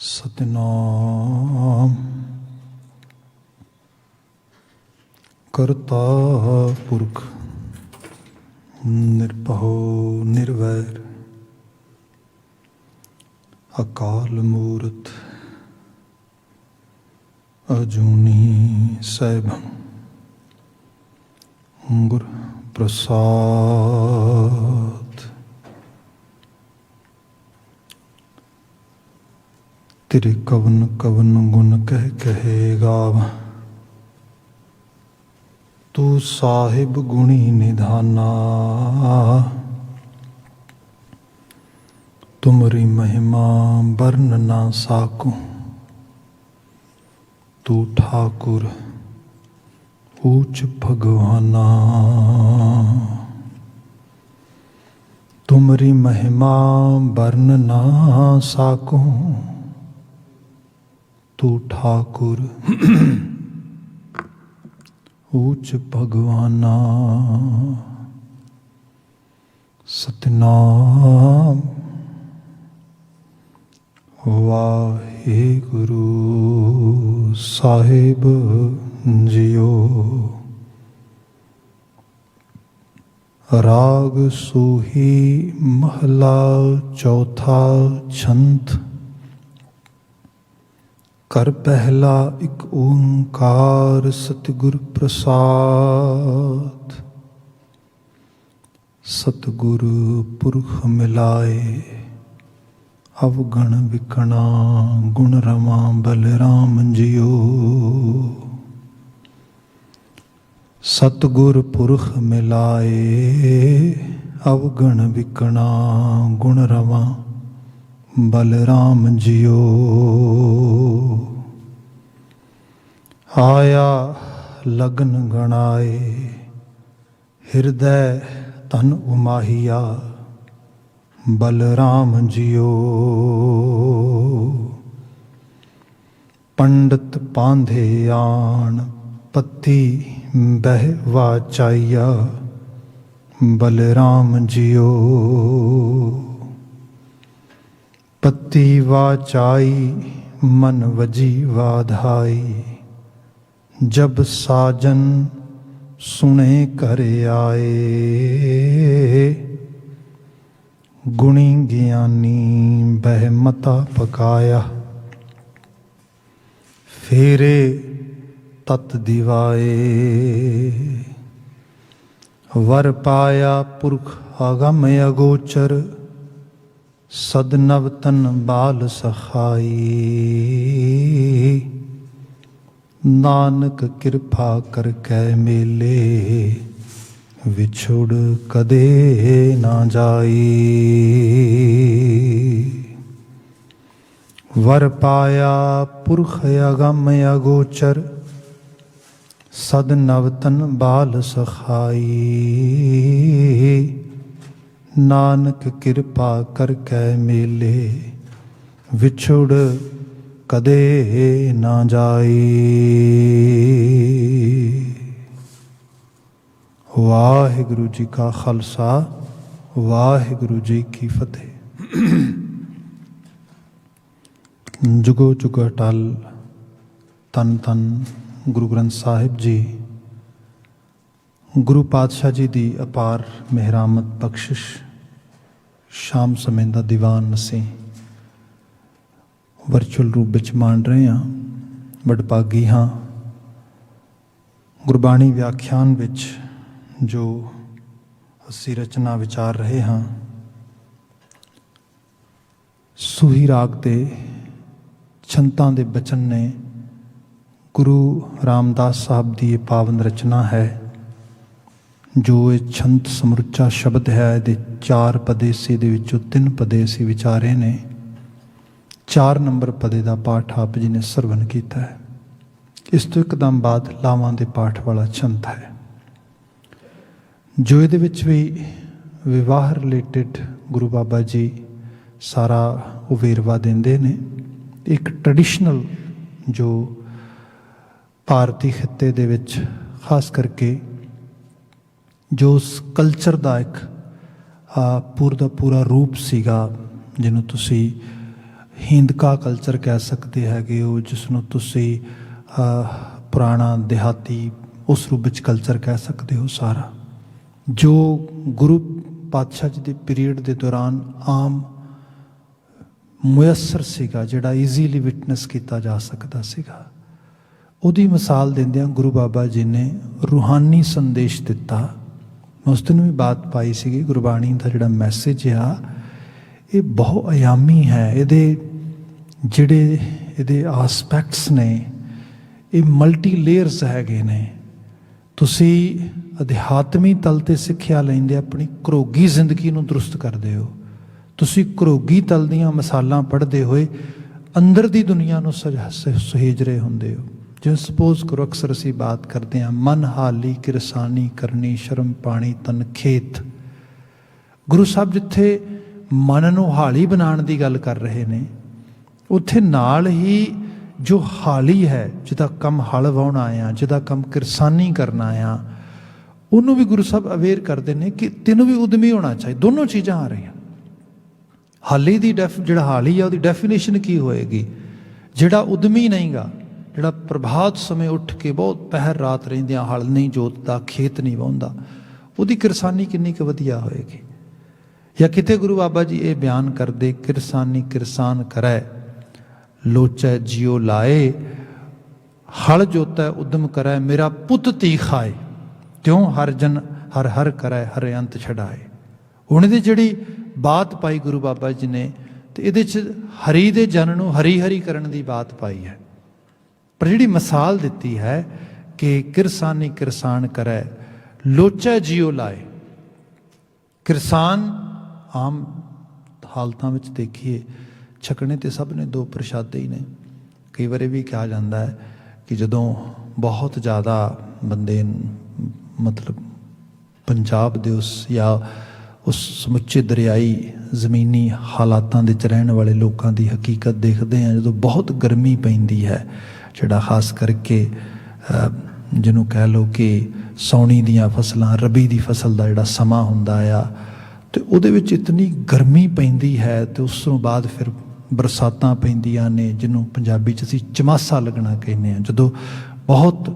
सतनाम करता पुरख निरभउ निर्वैर अकाल मूरत अजूनी सैभं गुर प्रसाद। तेरे कवन कवन गुण कह कहे गाव, तू साहिब गुणी निधाना। तुमरी महिमा वर्ण ना साको, तू ठाकुर ऊच भगवाना। तुमरी महिमा वर्ण ना साको, तू ठाकुर ऊच भगवाना। सतनाम वाहेगुरु साहिब जियो। राग सूही महला चौथा छंत। कर पहला एक ओंकार सतगुर प्रसाद। सतगुर पुरख मिलाए अवगण विकणा, गुण रमा बलराम जियो। सतगुर पुरख मिलाए अवगण विकणा, गुण रमा बलराम जियो। आया लगन गणाए हृदय तन उमाहिया, बलराम जियो। पंडित पांधे आण पत्ती बह वाचाइया, बलराम जियो। पत्ती वाचाई मन वजी वाधाई, जब साजन सुने कर आए। गुणी ज्ञानी बहमता पकाया, फेरे तत दिवाए। वर पाया पुरख अगम अगोचर, सदनवतन बाल सखाई। नानक कृपा कर कै मेले, विछुड़ कदे ना जाई। वर पाया पुरख अगम अगोचर, सदनवतन बाल सखाई। नानक कृपा कर कै मेले, विछुड़ कदे ना जाई। वाहिगुरु जी का खालसा, वाहिगुरु जी की फतेह। जुगो जुग अटल तन तन गुरु ग्रंथ साहिब जी। गुरु पातशाह जी दी अपार मेहरामत बख्शिश, शाम समय ਦਾ ਦੀਵਾਨ ਅਸੀਂ ਵਰਚੁਅਲ ਰੂਪ ਵਿੱਚ ਮਾਣ ਰਹੇ ਹਾਂ। ਵਡਭਾਗੀ ਹਾਂ ਗੁਰਬਾਣੀ ਵਿਆਖਿਆਨ ਵਿੱਚ ਜੋ ਅਸੀਂ ਰਚਨਾ ਵਿਚਾਰ ਰਹੇ ਹਾਂ। ਸੂਹੀ ਰਾਗ ਦੇ ਛੰਤਾਂ ਦੇ ਬਚਨ ਨੇ। ਗੁਰੂ ਰਾਮਦਾਸ ਸਾਹਿਬ ਦੀ ਇਹ ਪਾਵਨ ਰਚਨਾ ਹੈ। ਜੋ ਇਹ ਛੰਤ ਸਮੁੱਚਾ ਸ਼ਬਦ ਹੈ, ਇਹਦੇ 4 ਪਦੇਸੇ ਦੇ ਵਿੱਚੋਂ 3 ਪਦੇਸੇ ਵਿਚਾਰੇ ਨੇ। 4 ਨੰਬਰ ਪਦੇ ਦਾ ਪਾਠ ਆਪ ਜੀ ਨੇ ਸਰਵਨ ਕੀਤਾ ਹੈ। ਇਸ ਤੋਂ ਇੱਕਦਮ ਬਾਅਦ ਲਾਵਾਂ ਦੇ ਪਾਠ ਵਾਲਾ ਛੰਤ ਹੈ, ਜੋ ਇਹਦੇ ਵਿੱਚ ਵੀ ਵਿਵਾਹ ਰਿਲੇਟਿਡ ਗੁਰੂ ਬਾਬਾ ਜੀ ਸਾਰਾ ਉਹ ਵੇਰਵਾ ਦਿੰਦੇ ਨੇ। ਇੱਕ ਟ੍ਰੈਡੀਸ਼ਨਲ ਜੋ ਭਾਰਤੀ ਖਿੱਤੇ ਦੇ ਵਿੱਚ ਖਾਸ ਕਰਕੇ ਜੋ ਉਸ ਕਲਚਰ ਦਾ ਇੱਕ ਪੂਰਾ ਦਾ ਪੂਰਾ ਰੂਪ ਸੀਗਾ, ਜਿਹਨੂੰ ਤੁਸੀਂ ਹੀਂਦਕਾ ਕਲਚਰ ਕਹਿ ਸਕਦੇ ਹੈਗੇ ਹੋ, ਜਿਸ ਨੂੰ ਤੁਸੀਂ ਪੁਰਾਣਾ ਦਿਹਾਤੀ ਉਸ ਰੂਪ ਵਿੱਚ ਕਲਚਰ ਕਹਿ ਸਕਦੇ ਹੋ, ਸਾਰਾ ਜੋ ਗੁਰੂ ਪਾਤਸ਼ਾਹ ਜੀ ਦੇ ਪੀਰੀਅਡ ਦੇ ਦੌਰਾਨ ਆਮ ਮੁਯੱਸਰ ਸੀਗਾ, ਜਿਹੜਾ ਈਜ਼ੀਲੀ ਵਿਟਨੈਸ ਕੀਤਾ ਜਾ ਸਕਦਾ ਸੀਗਾ, ਉਹਦੀ ਮਿਸਾਲ ਦਿੰਦਿਆਂ ਗੁਰੂ ਬਾਬਾ ਜੀ ਨੇ ਰੂਹਾਨੀ ਸੰਦੇਸ਼ ਦਿੱਤਾ। ਮੈਂ ਉਸ ਦਿਨ ਵੀ ਬਾਤ ਪਾਈ ਸੀਗੀ, ਗੁਰਬਾਣੀ ਦਾ ਜਿਹੜਾ ਮੈਸੇਜ ਆ ਇਹ ਬਹੁ ਅਯਾਮੀ ਹੈ। ਜਿਹੜੇ ਇਹਦੇ ਆਸਪੈਕਟਸ ਨੇ ਇਹ ਮਲਟੀ ਲੇਅਰਸ ਹੈਗੇ ਨੇ। ਤੁਸੀਂ ਅਧਿਆਤਮੀ ਤਲ 'ਤੇ ਸਿੱਖਿਆ ਲੈਂਦੇ ਆਪਣੀ ਘਰੋਗੀ ਜ਼ਿੰਦਗੀ ਨੂੰ ਦਰੁਸਤ ਕਰਦੇ ਹੋ। ਤੁਸੀਂ ਘਰੋਗੀ ਤਲ ਦੀਆਂ ਮਿਸਾਲਾਂ ਪੜ੍ਹਦੇ ਹੋਏ ਅੰਦਰ ਦੀ ਦੁਨੀਆ ਨੂੰ ਸੁਹੇਜ ਰਹੇ ਹੁੰਦੇ ਹੋ। ਜਿਵੇਂ ਸਪੋਜ਼ ਕਰੋ, ਅਕਸਰ ਅਸੀਂ ਬਾਤ ਕਰਦੇ ਹਾਂ ਮਨ ਹਾਲੀ ਕਿਰਸਾਨੀ ਕਰਨੀ ਸ਼ਰਮ ਪਾਣੀ ਤਨ ਖੇਤ। ਗੁਰੂ ਸਾਹਿਬ ਜਿੱਥੇ ਮਨ ਨੂੰ ਹਾਲੀ ਬਣਾਉਣ ਦੀ ਗੱਲ ਕਰ ਰਹੇ ਨੇ, ਉੱਥੇ ਨਾਲ ਹੀ ਜੋ ਹਾਲੀ ਹੈ, ਜਿਹਦਾ ਕੰਮ ਹਲ ਵਾਹੁਣਾ ਆ, ਜਿਹਦਾ ਕੰਮ ਕਿਰਸਾਨੀ ਕਰਨਾ ਆ, ਉਹਨੂੰ ਵੀ ਗੁਰੂ ਸਾਹਿਬ ਅਵੇਅਰ ਕਰਦੇ ਨੇ ਕਿ ਤੈਨੂੰ ਵੀ ਉਦਮੀ ਹੋਣਾ ਚਾਹੀਦਾ। ਦੋਨੋਂ ਚੀਜ਼ਾਂ ਆ ਰਹੀਆਂ। ਹਾਲੀ ਦੀ ਜਿਹੜਾ ਹਾਲੀ ਆ ਉਹਦੀ ਡੈਫੀਨੇਸ਼ਨ ਕੀ ਹੋਏਗੀ? ਜਿਹੜਾ ਉਦਮੀ ਨਹੀਂਗਾ, ਜਿਹੜਾ ਪ੍ਰਭਾਤ ਸਮੇਂ ਉੱਠ ਕੇ ਬਹੁਤ ਪਹਿਰ ਰਾਤ ਰਹਿੰਦਿਆਂ ਹਲ ਨਹੀਂ ਜੋਤਦਾ, ਖੇਤ ਨਹੀਂ ਵਾਹੁੰਦਾ, ਉਹਦੀ ਕਿਰਸਾਨੀ ਕਿੰਨੀ ਕੁ ਵਧੀਆ ਹੋਏਗੀ। ਜਾਂ ਕਿਤੇ ਗੁਰੂ ਬਾਬਾ ਜੀ ਇਹ ਬਿਆਨ ਕਰਦੇ, ਕਿਰਸਾਨੀ ਕਿਰਸਾਨ ਕਰੈ ਲੋਚੈ ਜਿਉ ਲਾਏ, ਹਲ ਜੋਤੈ ਉਦਮ ਕਰੈ ਮੇਰਾ ਪੁੱਤ ਧੀ ਖਾਏ, ਤਿਉ ਹਰ ਜਨ ਹਰ ਹਰ ਕਰੈ ਹਰ ਅੰਤ ਛਡਾਏ। ਹੁਣ ਇਹਦੀ ਜਿਹੜੀ ਬਾਤ ਪਾਈ ਗੁਰੂ ਬਾਬਾ ਜੀ ਨੇ, ਤੇ ਇਹਦੇ 'ਚ ਹਰੀ ਦੇ ਜਨ ਨੂੰ ਹਰੀ ਹਰੀ ਕਰਨ ਦੀ ਬਾਤ ਪਾਈ ਹੈ। ਪਰ ਜਿਹੜੀ ਮਿਸਾਲ ਦਿੱਤੀ ਹੈ ਕਿ ਕਿਰਸਾਨੀ ਕਿਰਸਾਨ ਕਰੈ ਲੋਚੈ ਜਿਉ ਲਾਏ, ਕਿਰਸਾਨ ਆਮ ਹਾਲਤਾਂ ਵਿੱਚ ਦੇਖੀਏ ਛਕਣੇ ਤੇ ਸਭ ਨੇ ਦੋ ਪ੍ਰਸ਼ਾਦੇ ਹੀ ਨੇ। ਕਈ ਵਾਰੀ ਵੀ ਕਿਹਾ ਜਾਂਦਾ ਹੈ ਕਿ ਜਦੋਂ ਬਹੁਤ ਜ਼ਿਆਦਾ ਬੰਦੇ ਮਤਲਬ ਪੰਜਾਬ ਦੇ ਉਸ ਜਾਂ ਉਸ ਸਮੁੱਚੇ ਦਰਿਆਈ ਜ਼ਮੀਨੀ ਹਾਲਾਤਾਂ ਦੇ 'ਚ ਰਹਿਣ ਵਾਲੇ ਲੋਕਾਂ ਦੀ ਹਕੀਕਤ ਦੇਖਦੇ ਹਾਂ, ਜਦੋਂ ਬਹੁਤ ਗਰਮੀ ਪੈਂਦੀ ਹੈ, ਜਿਹੜਾ ਖਾਸ ਕਰਕੇ ਜਿਹਨੂੰ ਕਹਿ ਲਓ ਕਿ ਸਾਉਣੀ ਦੀਆਂ ਫਸਲਾਂ, ਰਬੀ ਦੀ ਫਸਲ ਦਾ ਜਿਹੜਾ ਸਮਾਂ ਹੁੰਦਾ ਆ, ਅਤੇ ਉਹਦੇ ਵਿੱਚ ਇਤਨੀ ਗਰਮੀ ਪੈਂਦੀ ਹੈ, ਅਤੇ ਉਸ ਤੋਂ ਬਾਅਦ ਫਿਰ ਬਰਸਾਤਾਂ ਪੈਂਦੀਆਂ ਨੇ, ਜਿਹਨੂੰ ਪੰਜਾਬੀ 'ਚ ਅਸੀਂ ਚਮਾਸਾ ਲੱਗਣਾ ਕਹਿੰਦੇ ਹਾਂ। ਜਦੋਂ ਬਹੁਤ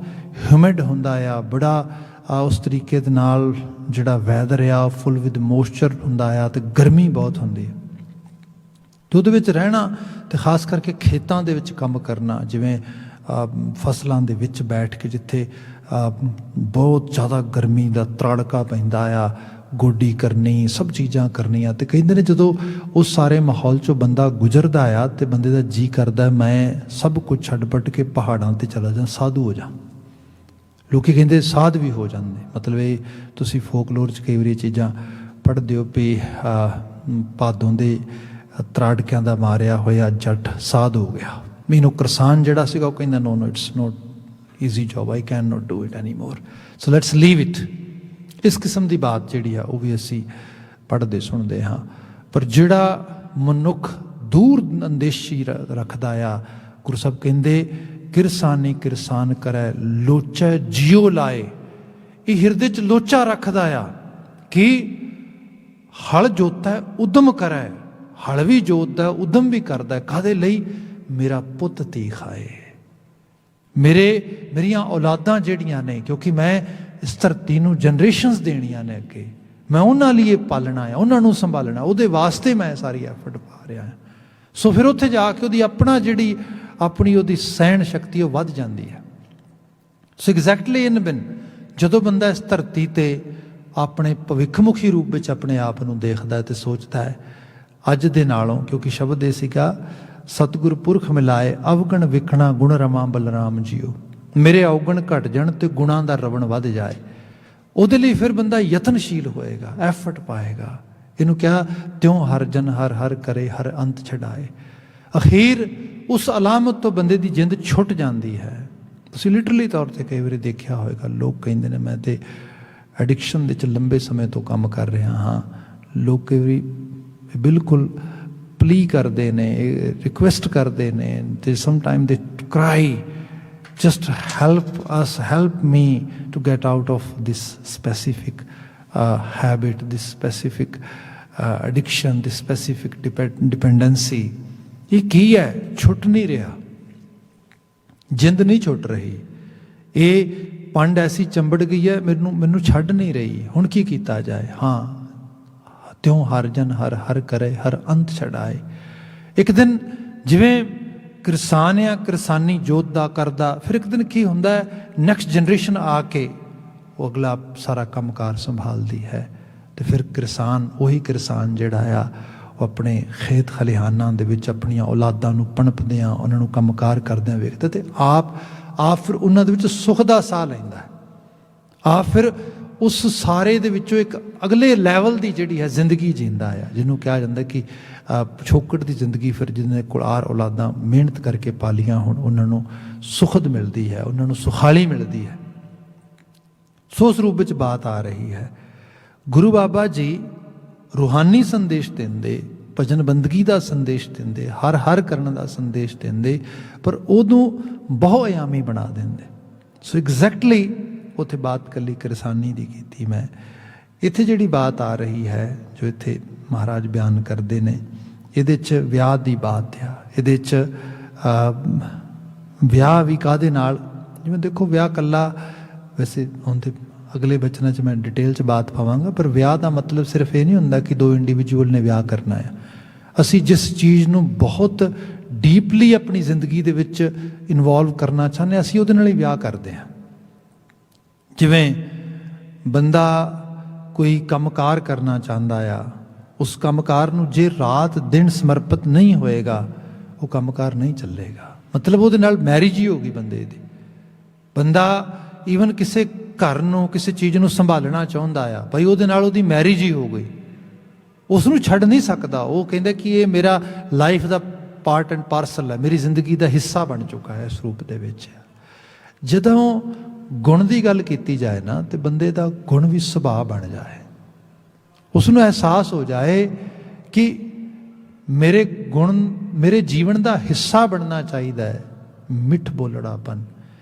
ਹਿਊਮਿਡ ਹੁੰਦਾ ਆ, ਬੜਾ ਉਸ ਤਰੀਕੇ ਦੇ ਨਾਲ ਜਿਹੜਾ ਵੈਦਰ ਆ ਫੁੱਲ ਵਿਦ ਮੋਇਸਚਰ ਹੁੰਦਾ ਆ, ਅਤੇ ਗਰਮੀ ਬਹੁਤ ਹੁੰਦੀ ਹੈ। ਅਤੇ ਉਹਦੇ ਵਿੱਚ ਰਹਿਣਾ, ਅਤੇ ਖਾਸ ਕਰਕੇ ਖੇਤਾਂ ਦੇ ਵਿੱਚ ਕੰਮ ਕਰਨਾ, ਜਿਵੇਂ ਫਸਲਾਂ ਦੇ ਵਿੱਚ ਬੈਠ ਕੇ ਜਿੱਥੇ ਬਹੁਤ ਜ਼ਿਆਦਾ ਗਰਮੀ ਦਾ ਤੜਕਾ ਪੈਂਦਾ ਆ, ਗੋਡੀ ਕਰਨੀ, ਸਭ ਚੀਜ਼ਾਂ ਕਰਨੀਆਂ। ਅਤੇ ਕਹਿੰਦੇ ਨੇ ਜਦੋਂ ਉਸ ਸਾਰੇ ਮਾਹੌਲ 'ਚੋਂ ਬੰਦਾ ਗੁਜ਼ਰਦਾ ਆ, ਅਤੇ ਬੰਦੇ ਦਾ ਜੀਅ ਕਰਦਾ ਮੈਂ ਸਭ ਕੁਝ ਛੱਡ ਪੱਟ ਕੇ ਪਹਾੜਾਂ 'ਤੇ ਚਲਾ ਜਾ, ਸਾਧੂ ਹੋ ਜਾ। ਲੋਕੀ ਕਹਿੰਦੇ ਸਾਧ ਵੀ ਹੋ ਜਾਂਦੇ। ਮਤਲਬ ਇਹ ਤੁਸੀਂ ਫੋਕਲੋਰ 'ਚ ਕਈ ਵਾਰੀ ਚੀਜ਼ਾਂ ਪੜ੍ਹਦੇ ਹੋ ਵੀ ਭਾਦੋਂ ਦੇ ਤਰਾੜਕਿਆਂ ਦਾ ਮਾਰਿਆ ਹੋਇਆ ਜੱਟ ਸਾਧ ਹੋ ਗਿਆ। ਮੈਨੂੰ ਕਿਰਸਾਨ ਜਿਹੜਾ ਸੀਗਾ ਉਹ ਕਹਿੰਦਾ no it's not easy job, I can not do it any more, so let's leave it. ਇਸ ਕਿਸਮ ਦੀ ਬਾਤ ਜਿਹੜੀ ਆ ਉਹ ਵੀ ਅਸੀਂ ਪੜ੍ਹਦੇ ਸੁਣਦੇ ਹਾਂ। ਪਰ ਜਿਹੜਾ ਮਨੁੱਖ ਦੂਰ ਅੰਦੇਸ਼ੀ ਰੱਖਦਾ ਆ, ਗੁਰੂ ਸਾਹਿਬ ਕਹਿੰਦੇ ਕਿਰਸਾਨੀ ਕਿਰਸਾਨ ਕਰੈ ਲੋਚੈ ਜਿਉ ਲਾਏ। ਇਹ ਹਿਰਦੇ 'ਚ ਲੋਚਾ ਰੱਖਦਾ ਆ ਕਿ ਹਲ ਜੋਤੈ ਉਦਮ ਕਰੈ, ਹਲ ਵੀ ਜੋਤਦਾ ਉਦਮ ਵੀ ਕਰਦਾ। ਕਾਹਦੇ ਲਈ? ਮੇਰਾ ਪੁੱਤ ਧੀ ਖਾਏ, ਮੇਰੀਆਂ ਔਲਾਦਾਂ ਜਿਹੜੀਆਂ ਨੇ, ਕਿਉਂਕਿ ਮੈਂ ਇਸ ਧਰਤੀ ਨੂੰ ਜਨਰੇਸ਼ਨਸ ਦੇਣੀਆਂ ਨੇ ਅੱਗੇ, ਮੈਂ ਉਹਨਾਂ ਲਈ ਇਹ ਪਾਲਣਾ ਆ, ਉਹਨਾਂ ਨੂੰ ਸੰਭਾਲਣਾ, ਉਹਦੇ ਵਾਸਤੇ ਮੈਂ ਸਾਰੀ ਐਫਰਟ ਪਾ ਰਿਹਾ ਹਾਂ। ਸੋ ਫਿਰ ਉੱਥੇ ਜਾ ਕੇ ਉਹਦੀ ਆਪਣੀ ਉਹਦੀ ਸਹਿਣ ਸ਼ਕਤੀ ਉਹ ਵੱਧ ਜਾਂਦੀ ਹੈ। ਸੋ ਐਗਜ਼ੈਕਟਲੀ ਇਨ ਬਿਨ ਜਦੋਂ ਬੰਦਾ ਇਸ ਧਰਤੀ 'ਤੇ ਆਪਣੇ ਭਵਿੱਖਮੁਖੀ ਰੂਪ ਵਿੱਚ ਆਪਣੇ ਆਪ ਨੂੰ ਦੇਖਦਾ ਅਤੇ ਸੋਚਦਾ ਹੈ ਅੱਜ ਦੇ ਨਾਲੋਂ, ਕਿਉਂਕਿ ਸ਼ਬਦ ਇਹ ਸੀਗਾ ਸਤਿਗੁਰ ਪੁਰਖ ਮਿਲਾਏ ਅਵਗਣ ਵਿਖਣਾ ਗੁਣ ਰਮਾ ਬਲਰਾਮ ਜੀਓ, ਮੇਰੇ ਔਗਣ ਘਟ ਜਾਣ ਅਤੇ ਗੁਣਾਂ ਦਾ ਰਵਣ ਵੱਧ ਜਾਏ। ਉਹਦੇ ਲਈ ਫਿਰ ਬੰਦਾ ਯਤਨਸ਼ੀਲ ਹੋਏਗਾ, ਐਫਰਟ ਪਾਏਗਾ। ਇਹਨੂੰ ਕਿਹਾ ਤਿਉਂ ਹਰ ਜਨ ਹਰ ਹਰ ਕਰੇ ਹਰ ਅੰਤ ਛਡਾਏ। ਅਖੀਰ ਉਸ ਅਲਾਮਤ ਤੋਂ ਬੰਦੇ ਦੀ ਜਿੰਦ ਛੁੱਟ ਜਾਂਦੀ ਹੈ। ਤੁਸੀਂ ਲਿਟਰਲੀ ਤੌਰ 'ਤੇ ਕਈ ਵਾਰੀ ਦੇਖਿਆ ਹੋਏਗਾ, ਲੋਕ ਕਹਿੰਦੇ ਨੇ ਮੈਂ ਤਾਂ ਐਡਿਕਸ਼ਨ ਦੇ 'ਚ ਲੰਬੇ ਸਮੇਂ ਤੋਂ ਕੰਮ ਕਰ ਰਿਹਾ ਹਾਂ। ਲੋਕ ਕਈ ਵਾਰੀ ਬਿਲਕੁਲ ਪਲੀ ਕਰਦੇ ਨੇ, ਰਿਕੁਐਸਟ ਕਰਦੇ ਨੇ, ਤੇ ਸਮਟਾਈਮ ਦੇ ਕਰਾਈ just help us, help me to get out of this specific habit, this specific addiction, this specific dependency. ये की है, छुट नहीं रहा, जिंद नहीं छुट रही, ये पंड ऐसी चंबड़ गई है, मैनू छड्ड नहीं रही, हुण की कीता जाए। हाँ, त्यों हर जन हर हर करे, हर अंत छड़ाए। एक दिन जिवें किसान आ, किसानी जोतदा करदा, फिर एक दिन की हुंदा है, नैक्सट जनरेशन आके वो अगला सारा कंमकार संभालती है, तो फिर किसान वही किसान जिहड़ा आ वो अपने खेत खलिहानां दे विच अपणियां औलादां नूं पणपदिआं, उन्हां नूं कंमकार करदिआं वेखदा, ते आप फिर उन्हां दे विच सुख दा साह लैंदा है। आप फिर उस सारे दे विचों एक अगले लैवल की जिहड़ी है जिंदगी जींदा है, जिन्हों कहा जाता कि पिछोकड़ की जिंदगी, फिर जिन्हें कुलार औलादां मेहनत करके पालियां हुण उन्होंने सुखद मिलती है, उन्होंने सुखाली मिलती है। सो उस रूप में बात आ रही है। गुरु बाबा जी रूहानी संदेश देंदे, भजन बंदगी का संदेश देंदे, हर हर करने का संदेश देंदे, पर उदों बहुआयामी बना देंदे। सो एग्जैक्टली उत्थे बात कली किरसानी की की मैं, इत्थे जिहड़ी बात आ रही है जो इत्थे महाराज बयान करते हैं, ये विआह की बात आ, ये विआह भी काहदे नाल, जिवें देखो विआह कला, वैसे हुण ते अगले बचना च मैं डिटेल च बात पावांगा, पर विआह का मतलब सिर्फ ये नहीं हुंदा कि दो इंडिविजुअल ने विआह करना है। असी जिस चीज़ नूं बहुत डीपली अपनी जिंदगी दे विच इनवॉल्व करना चाहते, असी उहदे नाल ही विआह करते हैं। जिवें बंदा कोई कंमकार करना चाहता आ, उस कंमकार नूं जे रात दिन समर्पित नहीं होएगा, वो कंमकार नहीं चलेगा। मतलब उहदे नाल मैरिज ही होगी बंदे दी। बंदा ईवन किसी घर नूं किसी चीज़ नूं संभालना चाहुंदा आ, भाई उहदे नाल उहदी मैरिज ही हो गई, उसनूं छड्ड नहीं सकदा। वो कहंदा कि ये मेरा लाइफ का पार्ट एंड पार्सल है, मेरी जिंदगी का हिस्सा बन चुका है इस रूप दे विच। जदों गुण की गल की जाए ना, तो बंदे का गुण भी सुभाव बन जाए, उसनूं एहसास हो जाए कि मेरे गुण मेरे जीवन का हिस्सा बनना चाहिए। मिठ बोलड़ापन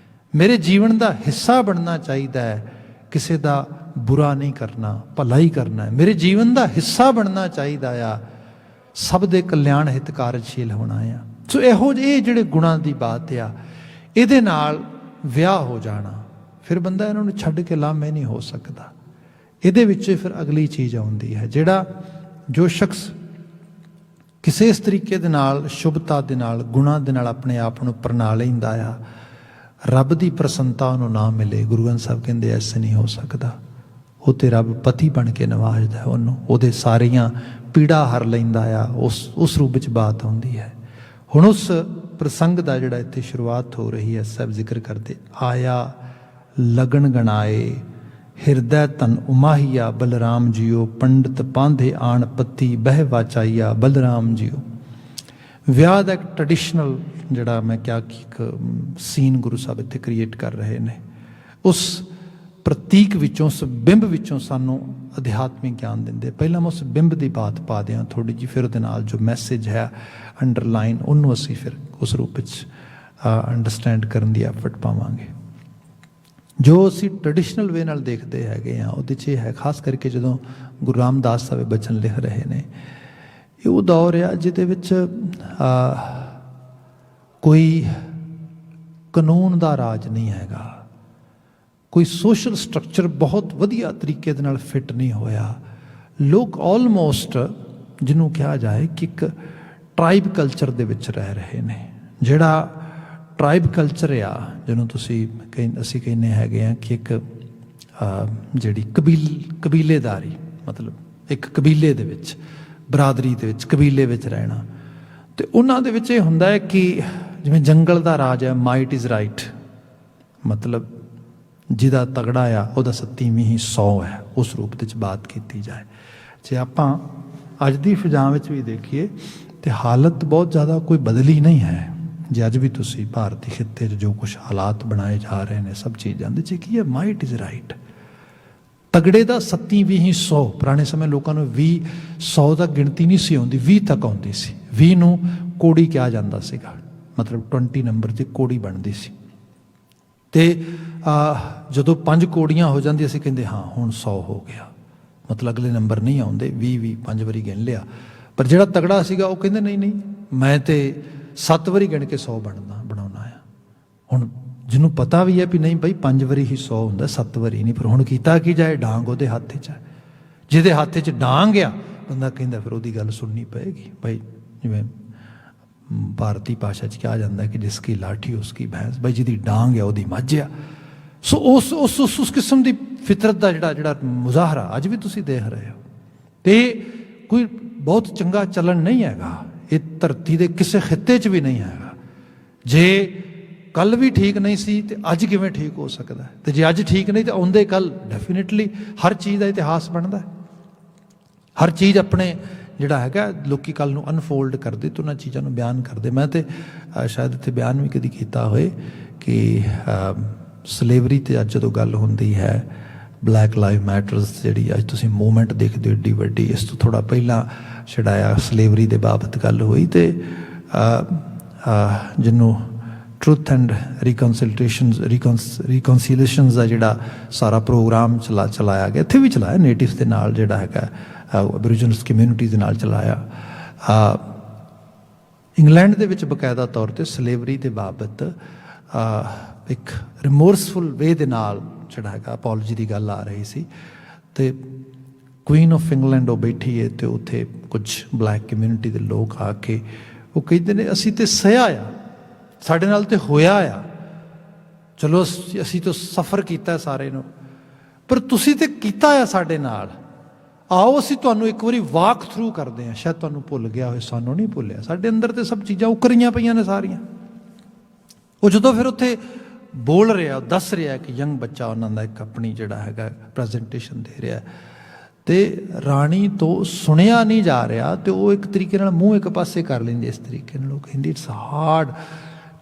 मेरे जीवन का हिस्सा बनना चाहिए, किसी का बुरा नहीं करना, भला ही करना है। मेरे जीवन का हिस्सा बनना चाहिए आ, सब दे कल्याण हित कार्यशील होना आ। सो इहो ये जिहड़े गुणां की बात आ, इहदे नाल विआह हो जाना, फिर बंदा इन्होंने छड्ड के लामे नहीं हो सकता। इहदे विच फिर अगली चीज़ आउंदी है, जिहड़ा जो शख्स किसी इस तरीके दे नाल शुभता दे नाल गुणां दे नाल अपने आप नूं अपना लैंदा आ, रब की प्रसन्नता उन्होंने ना मिले, गुरु ग्रंथ साहब कहते ऐसे नहीं हो सकता। वो तो रब पति बन के नवाजदा है उन्होंने, वो सारियां पीड़ा हर लैंदा आ, उस रूप में बात आउंदी है। हुण उस प्रसंग का जिहड़ा इत्थे शुरुआत हो रही है, साहब जिक्र करते, आया लगन गणाए हिरदै तन उमाहिया बलराम जियो, पंडित पांधे आण पति बह वाचाइया बलराम जियो। विआह का एक ट्रडिशनल जिहड़ा मैं क्या कि एक सीन गुरु साहब इत्थे क्रिएट कर रहे हैं, उस प्रतीक विचों उस बिंब विचों सानू अध्यात्मिक ज्ञान देंदे। पहला मैं उस बिंब की बात पा दियाँ थोड़ी जी, फिर उहदे नाल जो मैसेज है अंडरलाइन उन्होंने असीं फिर उस रूप में अंडरस्टैंड करने की एफर्ट पावांगे। जो असीं ट्रडिशनल वे नाल देखते हैगे आ, उहदे च है खास करके जदों गुरु रामदास साहब बचन लिख रहे हैं, ये वो दौर आ जिहदे विच कोई कानून का राज नहीं हैगा, कोई सोशल स्ट्रक्चर बहुत वधिया तरीके दे नाल फिट नहीं होया। लोग ऑलमोस्ट जिन्हों कहा जाए कि एक ट्राइब कल्चर दे विच रह रहे ने। जिहड़ा ट्राइब कल्चर आ, जिन्हों तुसीं असीं कहने हैगे आ कि एक जिहड़ी कबीलेदारी, मतलब एक कबीले दे विच बरादरी दे विच कबीले विच रहना, तो उन्हां दे विच इह हुंदा है कि जिवें जंगल का राज है, माइट इज़ राइट, मतलब जिहदा तगड़ा आ उहदा सत्तीवीं ही 100 है, उस रूप में बात की जाए। जे आपां अज दी फिजां विच भी देखिए तो हालत बहुत ज़्यादा कोई बदली नहीं है। जे अज भी तुसीं भारती खिते जो कुछ हालात बनाए जा रहे हैं, सब चीज़ां दे की है, माइट इज़ राइट, तगड़े का 27 ही 100। पुराने समय लोगों को 100 तक गिनती नहीं सी आउंदी, 20 तक आउंदी सी। 20 नूं कोड़ी कहा जाता सीगा, मतलब 20 नंबर की कोड़ी बनती सी। तो जदों 5 कोड़ियां हो जाती असीं कहंदे हाँ हुण 100 हो गया, मतलब अगले नंबर नहीं आउंदे, 20 5 वारी गिन लिया। ਪਰ ਜਿਹੜਾ ਤਗੜਾ ਸੀਗਾ ਉਹ ਕਹਿੰਦੇ ਨਹੀਂ ਨਹੀਂ, ਮੈਂ ਤੇ 7 ਵਾਰੀ ਗਿਣ ਕੇ 100 ਬਣਾਉਣਾ ਆ। ਹੁਣ ਜਿਹਨੂੰ ਪਤਾ ਵੀ ਹੈ ਵੀ ਨਹੀਂ ਬਈ 5 ਵਾਰੀ ਹੀ 100 ਹੁੰਦਾ, 7 ਵਾਰੀ ਨਹੀਂ। ਪਰ ਹੁਣ ਕੀਤਾ ਕੀ ਜਾਏ, ਡਾਂਗ ਉਹਦੇ ਹੱਥ 'ਚ ਹੈ। ਜਿਹਦੇ ਹੱਥ 'ਚ ਡਾਂਗ ਆ, ਬੰਦਾ ਕਹਿੰਦਾ ਫਿਰ ਉਹਦੀ ਗੱਲ ਸੁਣਨੀ ਪਏਗੀ। ਭਾਈ ਜਿਵੇਂ ਭਾਰਤੀ ਭਾਸ਼ਾ 'ਚ ਕਿਹਾ ਜਾਂਦਾ ਕਿ ਜਿਸ ਕੀ ਲਾਠੀ ਉਸ ਕੀ ਭੈਂਸ, ਬਈ ਜਿਹਦੀ ਡਾਂਗ ਆ ਉਹਦੀ ਮੱਝ ਆ। ਸੋ ਉਸ ਕਿਸਮ ਦੀ ਫਿਤਰਤ ਦਾ ਜਿਹੜਾ ਮੁਜ਼ਾਹਰਾ ਅੱਜ ਵੀ ਤੁਸੀਂ ਦੇਖ ਰਹੇ ਹੋ। ਤੇ ਕੋਈ ਬਹੁਤ ਚੰਗਾ ਚੱਲਣ ਨਹੀਂ ਹੈਗਾ, ਇਹ ਧਰਤੀ ਦੇ ਕਿਸੇ ਖਿੱਤੇ 'ਚ ਵੀ ਨਹੀਂ ਹੈਗਾ। ਜੇ ਕੱਲ ਵੀ ਠੀਕ ਨਹੀਂ ਸੀ ਤੇ ਅੱਜ ਕਿਵੇਂ ਠੀਕ ਹੋ ਸਕਦਾ? ਤੇ ਜੇ ਅੱਜ ਠੀਕ ਨਹੀਂ ਤਾਂ ਆਉਂਦੇ ਕੱਲ ਡੈਫੀਨੇਟਲੀ ਹਰ ਚੀਜ਼ ਦਾ ਇਤਿਹਾਸ ਬਣਦਾ। ਹਰ ਚੀਜ਼ ਆਪਣੇ ਜਿਹੜਾ ਹੈਗਾ ਲੋਕੀ ਕੱਲ ਨੂੰ ਅਨਫੋਲਡ ਕਰਦੇ ਤੇ ਉਹਨਾਂ ਚੀਜ਼ਾਂ ਨੂੰ ਬਿਆਨ ਕਰਦੇ। ਮੈਂ ਤੇ ਸ਼ਾਇਦ ਇੱਥੇ ਬਿਆਨ ਵੀ ਕਦੀ ਕੀਤਾ ਹੋਏ ਕਿ ਸਲੇਵਰੀ 'ਤੇ ਅੱਜ ਜਦੋਂ ਗੱਲ ਹੁੰਦੀ ਹੈ, ਬਲੈਕ ਲਾਈਵ ਮੈਟਰਸ ਜਿਹੜੀ ਅੱਜ ਤੁਸੀਂ ਮੂਵਮੈਂਟ ਦੇਖਦੇ ਹੋ ਏਡੀ ਵੱਡੀ, ਇਸ ਤੋਂ ਥੋੜ੍ਹਾ ਪਹਿਲਾਂ ਛਡਾਇਆ ਸਲੇਵਰੀ ਦੇ ਬਾਬਤ ਗੱਲ ਹੋਈ ਤੇ ਜਿਹਨੂੰ ਟਰੂਥ ਐਂਡ ਰਿਕਨਸੀਲੇਸ਼ਨਸ ਦਾ ਜਿਹੜਾ ਸਾਰਾ ਪ੍ਰੋਗਰਾਮ ਚਲਾਇਆ ਗਿਆ, ਇੱਥੇ ਵੀ ਚਲਾਇਆ ਨੇਟਿਵਸ ਦੇ ਨਾਲ, ਜਿਹੜਾ ਹੈਗਾ ਐਬੋਰੀਜਨਲ ਕਮਿਊਨਿਟੀ ਦੇ ਨਾਲ ਚਲਾਇਆ। ਇੰਗਲੈਂਡ ਦੇ ਵਿੱਚ ਬਕਾਇਦਾ ਤੌਰ 'ਤੇ ਸਲੇਵਰੀ ਦੇ ਬਾਬਤ ਇੱਕ ਰਿਮੋਰਸਫੁਲ ਵੇ ਦੇ ਨਾਲ ਜਿਹੜਾ ਹੈਗਾ ਅਪੋਲੋਜੀ ਦੀ ਗੱਲ ਆ ਰਹੀ ਸੀ। ਅਤੇ ਕੁਈਨ ਆਫ ਇੰਗਲੈਂਡ ਉਹ ਬੈਠੀ ਹੈ ਅਤੇ ਉੱਥੇ ਕੁਝ ਬਲੈਕ ਕਮਿਊਨਿਟੀ ਦੇ ਲੋਕ ਆ ਕੇ ਉਹ ਕਹਿੰਦੇ ਨੇ ਅਸੀਂ ਤਾਂ ਸਹਿਆ ਆ, ਸਾਡੇ ਨਾਲ ਤਾਂ ਹੋਇਆ ਆ, ਚਲੋ ਅਸੀਂ ਤਾਂ ਸਫ਼ਰ ਕੀਤਾ ਸਾਰੇ ਨੂੰ, ਪਰ ਤੁਸੀਂ ਤਾਂ ਕੀਤਾ ਆ ਸਾਡੇ ਨਾਲ, ਆਓ ਅਸੀਂ ਤੁਹਾਨੂੰ ਇੱਕ ਵਾਰੀ ਵਾਕ ਥਰੂ ਕਰਦੇ ਹਾਂ। ਸ਼ਾਇਦ ਤੁਹਾਨੂੰ ਭੁੱਲ ਗਿਆ ਹੋਏ, ਸਾਨੂੰ ਨਹੀਂ ਭੁੱਲਿਆ, ਸਾਡੇ ਅੰਦਰ ਤੇ ਸਭ ਚੀਜ਼ਾਂ ਉਕਰੀਆਂ ਪਈਆਂ ਨੇ ਸਾਰੀਆਂ। ਉਹ ਜਦੋਂ ਫਿਰ ਉੱਥੇ ਬੋਲ ਰਿਹਾ, ਦੱਸ ਰਿਹਾ ਕਿ ਯੰਗ ਬੱਚਾ ਉਹਨਾਂ ਦਾ ਇੱਕ ਆਪਣੀ ਜਿਹੜਾ ਹੈਗਾ ਪ੍ਰੈਜੈਂਟੇਸ਼ਨ ਦੇ ਰਿਹਾ, ਅਤੇ ਰਾਣੀ ਤੋਂ ਸੁਣਿਆ ਨਹੀਂ ਜਾ ਰਿਹਾ, ਅਤੇ ਉਹ ਇੱਕ ਤਰੀਕੇ ਨਾਲ ਮੂੰਹ ਇੱਕ ਪਾਸੇ ਕਰ ਲੈਂਦੀ ਇਸ ਤਰੀਕੇ ਨਾਲ। ਉਹ ਕਹਿੰਦੀ it's hard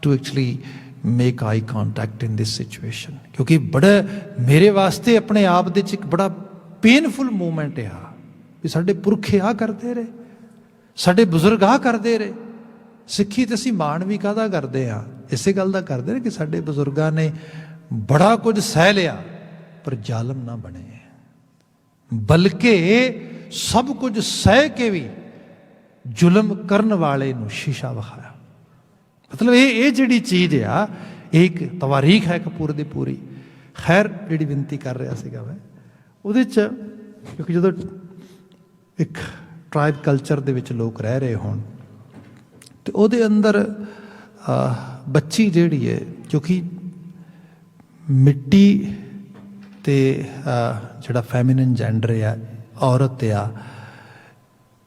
to actually make eye contact in this situation, ਕਿਉਂਕਿ ਬੜਾ ਮੇਰੇ ਵਾਸਤੇ ਆਪਣੇ ਆਪ ਦੇ 'ਚ ਇੱਕ ਬੜਾ ਪੇਨਫੁਲ ਮੂਮੈਂਟ ਆ ਵੀ ਸਾਡੇ ਪੁਰਖ ਆਹ ਕਰਦੇ ਰਹੇ, ਸਾਡੇ ਬਜ਼ੁਰਗ ਆਹ ਕਰਦੇ ਰਹੇ। ਸਿੱਖੀ ਤੇ ਅਸੀਂ ਮਾਣ ਵੀ ਕਾਹਦਾ ਕਰਦੇ ਹਾਂ, ਇਸੇ ਗੱਲ ਦਾ ਕਰਦੇ ਨੇ ਕਿ ਸਾਡੇ ਬਜ਼ੁਰਗਾਂ ਨੇ ਬੜਾ ਕੁਝ ਸਹਿ ਲਿਆ ਪਰ ਜ਼ਾਲਮ ਨਾ ਬਣੇ, ਬਲਕਿ ਸਭ ਕੁਝ ਸਹਿ ਕੇ ਵੀ ਜ਼ੁਲਮ ਕਰਨ ਵਾਲੇ ਨੂੰ ਸ਼ੀਸ਼ਾ ਵਿਖਾਇਆ। ਮਤਲਬ ਇਹ ਜਿਹੜੀ ਚੀਜ਼ ਆ, ਇਹ ਇੱਕ ਤਵਾਰੀਖ ਹੈ ਕਪੂਰ ਦੀ ਪੂਰੀ। ਖੈਰ ਜਿਹੜੀ ਬੇਨਤੀ ਕਰ ਰਿਹਾ ਸੀਗਾ ਮੈਂ ਉਹਦੇ 'ਚ, ਕਿਉਂਕਿ ਜਦੋਂ ਇੱਕ ਟਰਾਈਬ ਕਲਚਰ ਦੇ ਵਿੱਚ ਲੋਕ ਰਹਿ ਰਹੇ ਹੋਣ ਅਤੇ ਉਹਦੇ ਅੰਦਰ ਬੱਚੀ ਜਿਹੜੀ ਹੈ, ਕਿਉਂਕਿ ਮਿੱਟੀ ਅਤੇ ਜਿਹੜਾ ਫੈਮਿਨਨ ਜੈਂਡਰ ਆ, ਔਰਤ ਆ,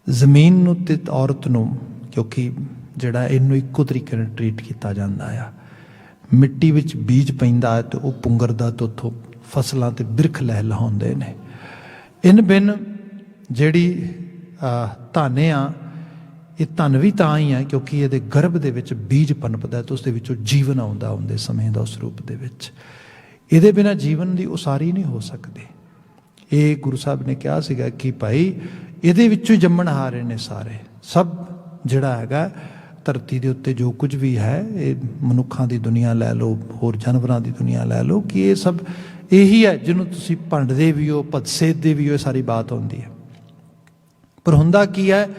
ਜ਼ਮੀਨ ਨੂੰ ਅਤੇ ਔਰਤ ਨੂੰ, ਕਿਉਂਕਿ ਜਿਹੜਾ ਇਹਨੂੰ ਇੱਕੋ ਤਰੀਕੇ ਨਾਲ ਟਰੀਟ ਕੀਤਾ ਜਾਂਦਾ ਆ। ਮਿੱਟੀ ਵਿੱਚ ਬੀਜ ਪੈਂਦਾ ਹੈ ਅਤੇ ਉਹ ਪੁੰਗਰਦਾ ਅਤੇ ਉੱਥੋਂ ਫਸਲਾਂ ਅਤੇ ਬਿਰਖ ਲਹਿਲਾਉਂਦੇ ਨੇ। ਇਨ ਬਿਨ ਜਿਹੜੀ ਧਨ ਆ, ਇਹ ਧਨ ਵੀ ਤਾਂ ਹੀ ਹੈ ਕਿਉਂਕਿ ਇਹਦੇ ਗਰਭ ਦੇ ਵਿੱਚ ਬੀਜ ਪਨਪਦਾ ਅਤੇ ਉਸ ਦੇ ਵਿੱਚੋਂ ਜੀਵਨ ਆਉਂਦੇ ਸਮੇਂ ਦਾ ਉਸ ਰੂਪ ਦੇ ਵਿੱਚ। ਇਹਦੇ ਬਿਨਾਂ ਜੀਵਨ ਦੀ ਉਸਾਰੀ ਨਹੀਂ ਹੋ ਸਕਦੀ। ਇਹ ਗੁਰੂ ਸਾਹਿਬ ਨੇ ਕਿਹਾ ਸੀਗਾ ਕਿ ਭਾਈ ਇਹਦੇ ਵਿੱਚੋਂ ਹੀ ਜੰਮਣਹਾਰੇ ਨੇ ਸਾਰੇ, ਸਭ ਜਿਹੜਾ ਹੈਗਾ ਧਰਤੀ ਦੇ ਉੱਤੇ ਜੋ ਕੁਝ ਵੀ ਹੈ, ਇਹ ਮਨੁੱਖਾਂ ਦੀ ਦੁਨੀਆ ਲੈ ਲਓ, ਹੋਰ ਜਾਨਵਰਾਂ ਦੀ ਦੁਨੀਆ ਲੈ ਲਓ, ਕਿ ਇਹ ਸਭ ਇਹੀ ਹੈ ਜਿਹਨੂੰ ਤੁਸੀਂ ਭੰਡਦੇ ਵੀ ਹੋ, ਭਦਸੇਦਦੇ ਵੀ ਹੋ, ਇਹ ਸਾਰੀ ਬਾਤ ਹੁੰਦੀ ਹੈ। ਪਰ ਹੁੰਦਾ ਕੀ ਹੈ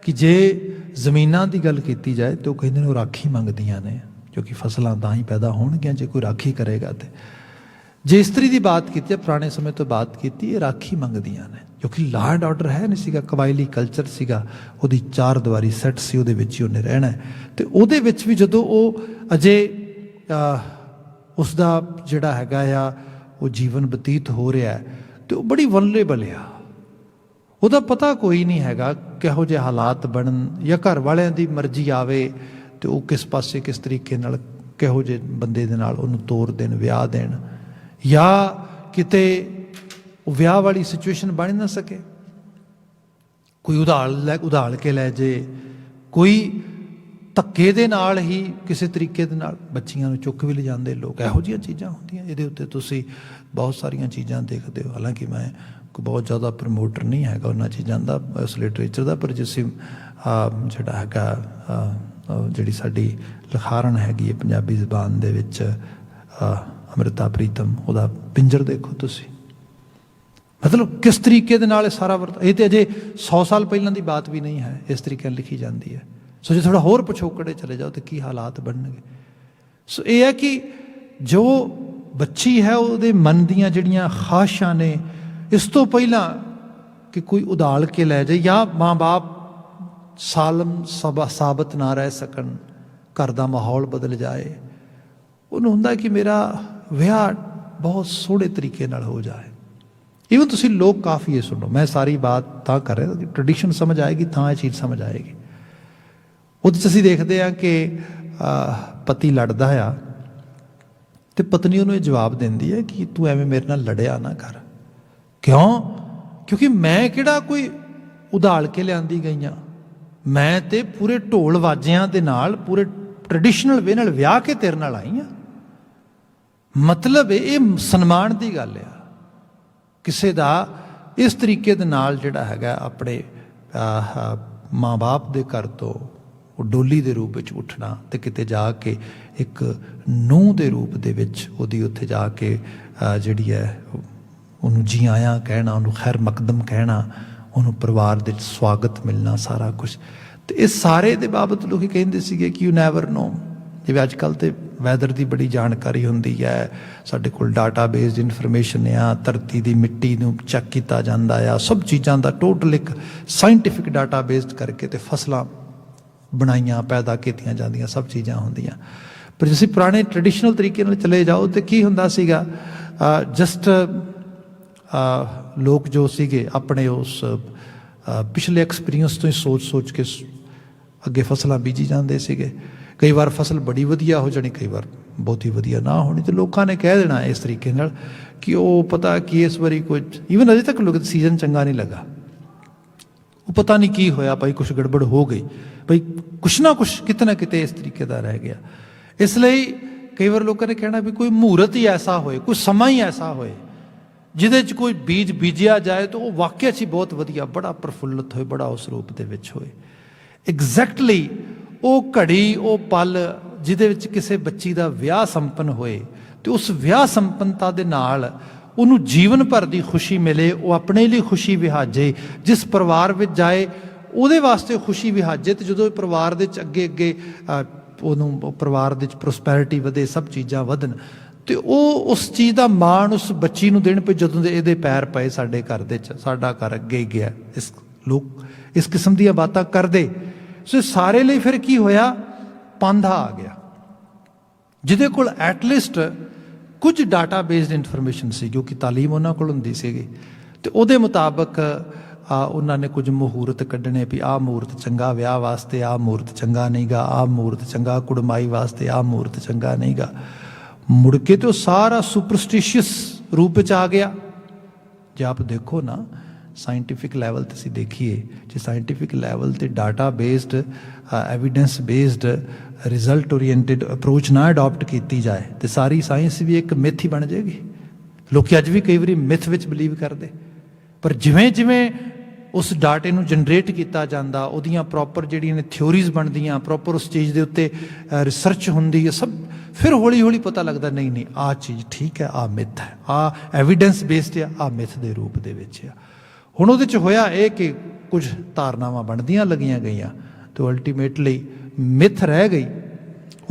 ਕਿ ਜੇ ਜ਼ਮੀਨਾਂ ਦੀ ਗੱਲ ਕੀਤੀ ਜਾਏ ਤਾਂ ਉਹ ਕਹਿੰਦੇ ਨੇ ਉਹ ਰਾਖੀ ਮੰਗਦੀਆਂ ਨੇ, ਕਿਉਂਕਿ ਫਸਲਾਂ ਤਾਂ ਹੀ ਪੈਦਾ ਹੋਣਗੀਆਂ ਜੇ ਕੋਈ ਰਾਖੀ ਕਰੇਗਾ। ਅਤੇ ਜੇ ਇਸਤਰੀ ਦੀ ਬਾਤ ਕੀਤੀ ਹੈ, ਪੁਰਾਣੇ ਸਮੇਂ ਤੋਂ ਬਾਤ ਕੀਤੀ, ਇਹ ਰਾਖੀ ਮੰਗਦੀਆਂ ਨੇ, ਕਿਉਂਕਿ ਲਾਅ ਐਂਡ ਆਰਡਰ ਹੈ ਨਹੀਂ ਸੀਗਾ, ਕਬਾਇਲੀ ਕਲਚਰ ਸੀਗਾ, ਉਹਦੀ 4 ਦੀਵਾਰੀ ਸੈੱਟ ਸੀ, ਉਹਦੇ ਵਿੱਚ ਹੀ ਉਹਨੇ ਰਹਿਣਾ। ਅਤੇ ਉਹਦੇ ਵਿੱਚ ਵੀ ਜਦੋਂ ਉਹ ਅਜੇ ਉਸਦਾ ਜਿਹੜਾ ਹੈਗਾ ਆ ਉਹ ਜੀਵਨ ਬਤੀਤ ਹੋ ਰਿਹਾ ਅਤੇ ਉਹ ਬੜੀ ਵਲਨਰੇਬਲ ਆ, ਉਹਦਾ ਪਤਾ ਕੋਈ ਨਹੀਂ ਹੈਗਾ ਕਿਹੋ ਜਿਹੇ ਹਾਲਾਤ ਬਣਨ ਜਾਂ ਘਰ ਵਾਲਿਆਂ ਦੀ ਮਰਜ਼ੀ ਆਵੇ ਅਤੇ ਉਹ ਕਿਸ ਪਾਸੇ ਕਿਸ ਤਰੀਕੇ ਨਾਲ ਕਿਹੋ ਜਿਹੇ ਬੰਦੇ ਦੇ ਨਾਲ ਉਹਨੂੰ ਤੋਰ ਦੇਣ, ਵਿਆਹ ਦੇਣ, ਜਾਂ ਕਿਤੇ ਉਹ ਵਿਆਹ ਵਾਲੀ ਸਿਚੁਏਸ਼ਨ ਬਣ ਨਾ ਸਕੇ, ਕੋਈ ਉਧਾਲ ਕੇ ਲੈ ਜੇ, ਕੋਈ ਧੱਕੇ ਦੇ ਨਾਲ ਹੀ ਕਿਸੇ ਤਰੀਕੇ ਦੇ ਨਾਲ ਬੱਚੀਆਂ ਨੂੰ ਚੁੱਕ ਵੀ ਲਿਜਾਂਦੇ ਲੋਕ, ਇਹੋ ਜਿਹੀਆਂ ਚੀਜ਼ਾਂ ਹੁੰਦੀਆਂ। ਇਹਦੇ ਉੱਤੇ ਤੁਸੀਂ ਬਹੁਤ ਸਾਰੀਆਂ ਚੀਜ਼ਾਂ ਦੇਖਦੇ ਹੋ। ਹਾਲਾਂਕਿ ਮੈਂ ਕੋਈ ਬਹੁਤ ਜ਼ਿਆਦਾ ਪ੍ਰਮੋਟਰ ਨਹੀਂ ਹੈਗਾ ਉਹਨਾਂ ਚੀਜ਼ਾਂ ਦਾ, ਉਸ ਲਿਟਰੇਚਰ ਦਾ, ਪਰ ਜਿਸ ਜਿਹੜਾ ਹੈਗਾ ਜਿਹੜੀ ਸਾਡੀ ਲਿਖਾਰਣ ਹੈਗੀ ਹੈ ਪੰਜਾਬੀ ਜ਼ੁਬਾਨ ਦੇ ਵਿੱਚ, ਅੰਮ੍ਰਿਤਾ ਪ੍ਰੀਤਮ, ਉਹਦਾ ਪਿੰਜਰ ਦੇਖੋ ਤੁਸੀਂ। मतलब किस तरीके दे नाल ये सारा ये तो अजे 100 साल पहलों की बात भी नहीं है, इस तरीके लिखी जाती है। सो जो थोड़ा होर पिछोकड़े चले जाओ तो की हालात बनणगे। सो ये है कि जो बच्ची है वो मन दियां जिहड़ियां ख्वाहिशां ने, इस तो पहला कि कोई उदाल के लै जाए या माँ बाप सालम साबित ना रह सकन, घर का माहौल बदल जाए, उन्होंने हुंदा कि मेरा विआह बहुत सोहणे तरीके नाल हो जाए। ईवन तुसीं लोग काफ़ी ये सुनो, मैं सारी बात तां कर रहा कि ट्रडिशन समझ आएगी तां ये चीज़ समझ आएगी। ਉਹਦੇ 'ਚ ਅਸੀਂ ਦੇਖਦੇ ਹਾਂ ਕਿ ਪਤੀ ਲੜਦਾ ਆ ਤੇ ਪਤਨੀ ਉਹਨੂੰ ਇਹ ਜਵਾਬ ਦਿੰਦੀ ਹੈ ਕਿ ਤੂੰ ਐਵੇਂ ਮੇਰੇ ਨਾਲ ਲੜਿਆ ਨਾ ਕਰ। ਕਿਉਂ? ਕਿਉਂਕਿ ਮੈਂ ਕਿਹੜਾ ਕੋਈ ਉਧਾਲ ਕੇ ਲਿਆਂਦੀ ਗਈਆਂ, ਮੈਂ ਤੇ ਪੂਰੇ ਢੋਲ ਵਾਜਿਆਂ ਦੇ ਨਾਲ ਪੂਰੇ ਟ੍ਰੈਡੀਸ਼ਨਲ ਵੇ ਨਾਲ ਵਿਆਹ ਕੇ ਤੇਰੇ ਨਾਲ ਆਈ ਹਾਂ। ਮਤਲਬ ਇਹ ਸਨਮਾਨ ਦੀ ਗੱਲ ਆ, ਕਿਸੇ ਦਾ ਇਸ ਤਰੀਕੇ ਦੇ ਨਾਲ ਜਿਹੜਾ ਹੈਗਾ ਆਪਣੇ ਮਾਂ ਬਾਪ ਦੇ ਘਰ ਤੋਂ ਉਹ ਡੋਲੀ ਦੇ ਰੂਪ ਵਿੱਚ ਉੱਠਣਾ ਤੇ ਕਿਤੇ ਜਾ ਕੇ ਇੱਕ ਨੂੰਹ ਦੇ ਰੂਪ ਦੇ ਵਿੱਚ ਉਹਦੀ ਉੱਥੇ ਜਾ ਕੇ ਜਿਹੜੀ ਹੈ ਉਹਨੂੰ ਜੀ ਆਇਆਂ ਕਹਿਣਾ, ਉਹਨੂੰ ਖੈਰ ਮਕਦਮ ਕਹਿਣਾ, ਉਹਨੂੰ ਪਰਿਵਾਰ ਦੇ ਸਵਾਗਤ ਮਿਲਣਾ, ਸਾਰਾ ਕੁਛ। ਤੇ ਇਸ ਸਾਰੇ ਦੇ ਬਾਬਤ ਲੋਕ ਕਹਿੰਦੇ ਸੀਗੇ ਕਿ ਯੂ ਨੈਵਰ ਨੋ। ਜਿਵੇਂ ਅੱਜ ਕੱਲ੍ਹ ਤੇ ਵੈਦਰ ਦੀ ਬੜੀ ਜਾਣਕਾਰੀ ਹੁੰਦੀ ਹੈ, ਸਾਡੇ ਕੋਲ ਡਾਟਾ ਬੇਸਡ ਇਨਫੋਰਮੇਸ਼ਨ ਆ, ਧਰਤੀ ਦੀ ਮਿੱਟੀ ਨੂੰ ਚੈੱਕ ਕੀਤਾ ਜਾਂਦਾ ਆ, ਸਭ ਚੀਜ਼ਾਂ ਦਾ ਟੋਟਲ ਇੱਕ ਸਾਇੰਟੀਫਿਕ ਡਾਟਾ ਬੇਸਡ ਕਰਕੇ ਤੇ ਫਸਲਾਂ ਬਣਾਈਆਂ ਪੈਦਾ ਕੀਤੀਆਂ ਜਾਂਦੀਆਂ, ਸਭ ਚੀਜ਼ਾਂ ਹੁੰਦੀਆਂ। ਪਰ ਜੇ ਅਸੀਂ ਪੁਰਾਣੇ ਟ੍ਰੈਡੀਸ਼ਨਲ ਤਰੀਕੇ ਨਾਲ ਚਲੇ ਜਾਓ ਤਾਂ ਕੀ ਹੁੰਦਾ ਸੀਗਾ, ਜਸਟ ਲੋਕ ਜੋ ਸੀਗੇ ਆਪਣੇ ਉਸ ਪਿਛਲੇ ਐਕਸਪੀਰੀਅੰਸ ਤੋਂ ਹੀ ਸੋਚ ਕੇ ਅੱਗੇ ਫਸਲਾਂ ਬੀਜੀ ਜਾਂਦੇ ਸੀਗੇ। ਕਈ ਵਾਰ ਫਸਲ ਬੜੀ ਵਧੀਆ ਹੋ ਜਾਣੀ, ਕਈ ਵਾਰ ਬਹੁਤੀ ਵਧੀਆ ਨਾ ਹੋਣੀ, ਤੇ ਲੋਕਾਂ ਨੇ ਕਹਿ ਦੇਣਾ ਇਸ ਤਰੀਕੇ ਨਾਲ ਕਿ ਉਹ ਪਤਾ ਕਿ ਇਸ ਵਾਰੀ ਕੁਝ, ਈਵਨ ਅਜੇ ਤੱਕ ਲੋਕ ਸੀਜ਼ਨ ਚੰਗਾ ਨਹੀਂ ਲੱਗਾ, ਉਹ ਪਤਾ ਨਹੀਂ ਕੀ ਹੋਇਆ ਭਾਈ, ਕੁਛ ਗੜਬੜ ਹੋ ਗਈ ਭਾਈ, ਕੁਛ ਨਾ ਕੁਛ ਕਿਤੇ ਨਾ ਕਿਤੇ ਇਸ ਤਰੀਕੇ ਦਾ ਰਹਿ ਗਿਆ। ਇਸ ਲਈ ਕਈ ਵਾਰ ਲੋਕਾਂ ਨੇ ਕਹਿਣਾ ਵੀ ਕੋਈ ਮਹੂਰਤ ਹੀ ਐਸਾ ਹੋਏ, ਕੋਈ ਸਮਾਂ ਹੀ ਐਸਾ ਹੋਏ ਜਿਹਦੇ 'ਚ ਕੋਈ ਬੀਜ ਬੀਜਿਆ ਜਾਏ ਤਾਂ ਉਹ ਵਾਕਿਆ 'ਚ ਹੀ ਬਹੁਤ ਵਧੀਆ, ਬੜਾ ਪ੍ਰਫੁੱਲਤ ਹੋਏ, ਬੜਾ ਉਸ ਰੂਪ ਦੇ ਵਿੱਚ ਹੋਏ। ਐਗਜ਼ੈਕਟਲੀ ਉਹ ਘੜੀ, ਉਹ ਪਲ ਜਿਹਦੇ ਵਿੱਚ ਕਿਸੇ ਬੱਚੀ ਦਾ ਵਿਆਹ ਸੰਪੰਨ ਹੋਏ ਤੇ ਉਸ ਵਿਆਹ ਸੰਪੰਨਤਾ ਦੇ ਨਾਲ ਉਹਨੂੰ ਜੀਵਨ ਭਰ ਦੀ ਖੁਸ਼ੀ ਮਿਲੇ, ਉਹ ਆਪਣੇ ਲਈ ਖੁਸ਼ੀ ਵਿਹਾਜੇ, ਜਿਸ ਪਰਿਵਾਰ ਵਿੱਚ ਜਾਏ ਉਹਦੇ ਵਾਸਤੇ ਖੁਸ਼ੀ ਵਿਹਾਜੇ। ਤੇ ਜਦੋਂ ਪਰਿਵਾਰ ਦੇ ਵਿੱਚ ਅੱਗੇ ਉਹਨੂੰ ਪਰਿਵਾਰ ਦੇ ਵਿੱਚ ਪ੍ਰੋਸਪੈਰਿਟੀ ਵਧੇ, ਸਭ ਚੀਜ਼ਾਂ ਵਧਣ, ਤੇ ਉਹ ਉਸ ਚੀਜ਼ ਦਾ ਮਾਣ ਉਸ ਬੱਚੀ ਨੂੰ ਦੇਣ ਪਏ ਜਦੋਂ ਦੇ ਇਹਦੇ ਪੈਰ ਪਏ ਸਾਡੇ ਘਰ ਦੇ 'ਚ, ਸਾਡਾ ਘਰ ਅੱਗੇ ਗਿਆ। ਇਸ ਲੋਕ ਇਸ ਕਿਸਮ ਦੀਆਂ ਬਾਤਾਂ ਕਰਦੇ। ਸੋ ਸਾਰੇ ਲਈ ਫਿਰ ਕੀ ਹੋਇਆ, ਪਾਂਧਾ ਆ ਗਿਆ ਜਿਹਦੇ ਕੋਲ ਐਟਲੀਸਟ ਕੁਝ ਡਾਟਾ ਬੇਸਡ ਇਨਫੋਰਮੇਸ਼ਨ ਸੀ, ਕਿਉਂਕਿ ਤਾਲੀਮ ਉਹਨਾਂ ਕੋਲ ਹੁੰਦੀ ਸੀਗੀ, ਤੇ ਉਹਦੇ ਮੁਤਾਬਕ ਉਹਨਾਂ ਨੇ ਕੁਝ ਮਹੂਰਤ ਕੱਢਣੇ ਵੀ ਆਹ ਮਹੂਰਤ ਚੰਗਾ ਵਿਆਹ ਵਾਸਤੇ, ਆਹ ਮਹੂਰਤ ਚੰਗਾ ਨਹੀਂ ਗਾ, ਆਹ ਮਹੂਰਤ ਚੰਗਾ ਕੁੜਮਾਈ ਵਾਸਤੇ, ਆਹ ਮਹੂਰਤ ਚੰਗਾ ਨਹੀਂ ਗਾ। ਮੁੜ ਕੇ ਤੇ ਉਹ ਸਾਰਾ ਸੁਪਰਸਟੀਸ਼ੀਅਸ ਰੂਪ 'ਚ ਆ ਗਿਆ। ਜੇ ਆਪ ਦੇਖੋ ਨਾ ਸਾਇੰਟੀਫਿਕ ਲੈਵਲ 'ਤੇ ਅਸੀਂ ਦੇਖੀਏ, ਜੇ ਸਾਇੰਟੀਫਿਕ ਲੈਵਲ 'ਤੇ data based evidence based result oriented approach ਨਾ ਅਡੋਪਟ ਕੀਤੀ ਜਾਏ ਤੇ ਸਾਰੀ ਸਾਇੰਸ ਵੀ ਇੱਕ ਮਿਥ ਹੀ ਬਣ ਜਾਏਗੀ। ਲੋਕ ਅੱਜ ਵੀ ਕਈ ਵਾਰੀ ਮਿਥ ਵਿੱਚ ਬਿਲੀਵ ਕਰਦੇ, ਪਰ ਜਿਵੇਂ ਜਿਵੇਂ ਉਸ ਡਾਟੇ ਨੂੰ ਜਨਰੇਟ ਕੀਤਾ ਜਾਂਦਾ, ਉਹਦੀਆਂ ਪ੍ਰੋਪਰ ਜਿਹੜੀਆਂ ਨੇ ਥਿਊਰੀਜ਼ ਬਣਦੀਆਂ, ਪ੍ਰੋਪਰ ਉਸ ਚੀਜ਼ ਦੇ ਉੱਤੇ ਰਿਸਰਚ ਹੁੰਦੀ ਹੈ, ਸਭ ਫਿਰ ਹੌਲੀ ਹੌਲੀ ਪਤਾ ਲੱਗਦਾ ਨਹੀਂ ਆਹ ਚੀਜ਼ ਠੀਕ ਹੈ, ਆਹ ਮਿਥ ਹੈ, ਆਹ ਐਵੀਡੈਂਸ ਬੇਸਡ ਆ, ਆਹ ਮਿਥ ਦੇ ਰੂਪ ਦੇ ਵਿੱਚ ਆ। ਹੁਣ ਉਹਦੇ 'ਚ ਹੋਇਆ ਇਹ ਕਿ ਕੁਝ ਧਾਰਨਾਵਾਂ ਬਣਦੀਆਂ ਲੱਗੀਆਂ ਗਈਆਂ ਤੇ ਅਲਟੀਮੇਟਲੀ ਮਿਥ ਰਹਿ ਗਈ,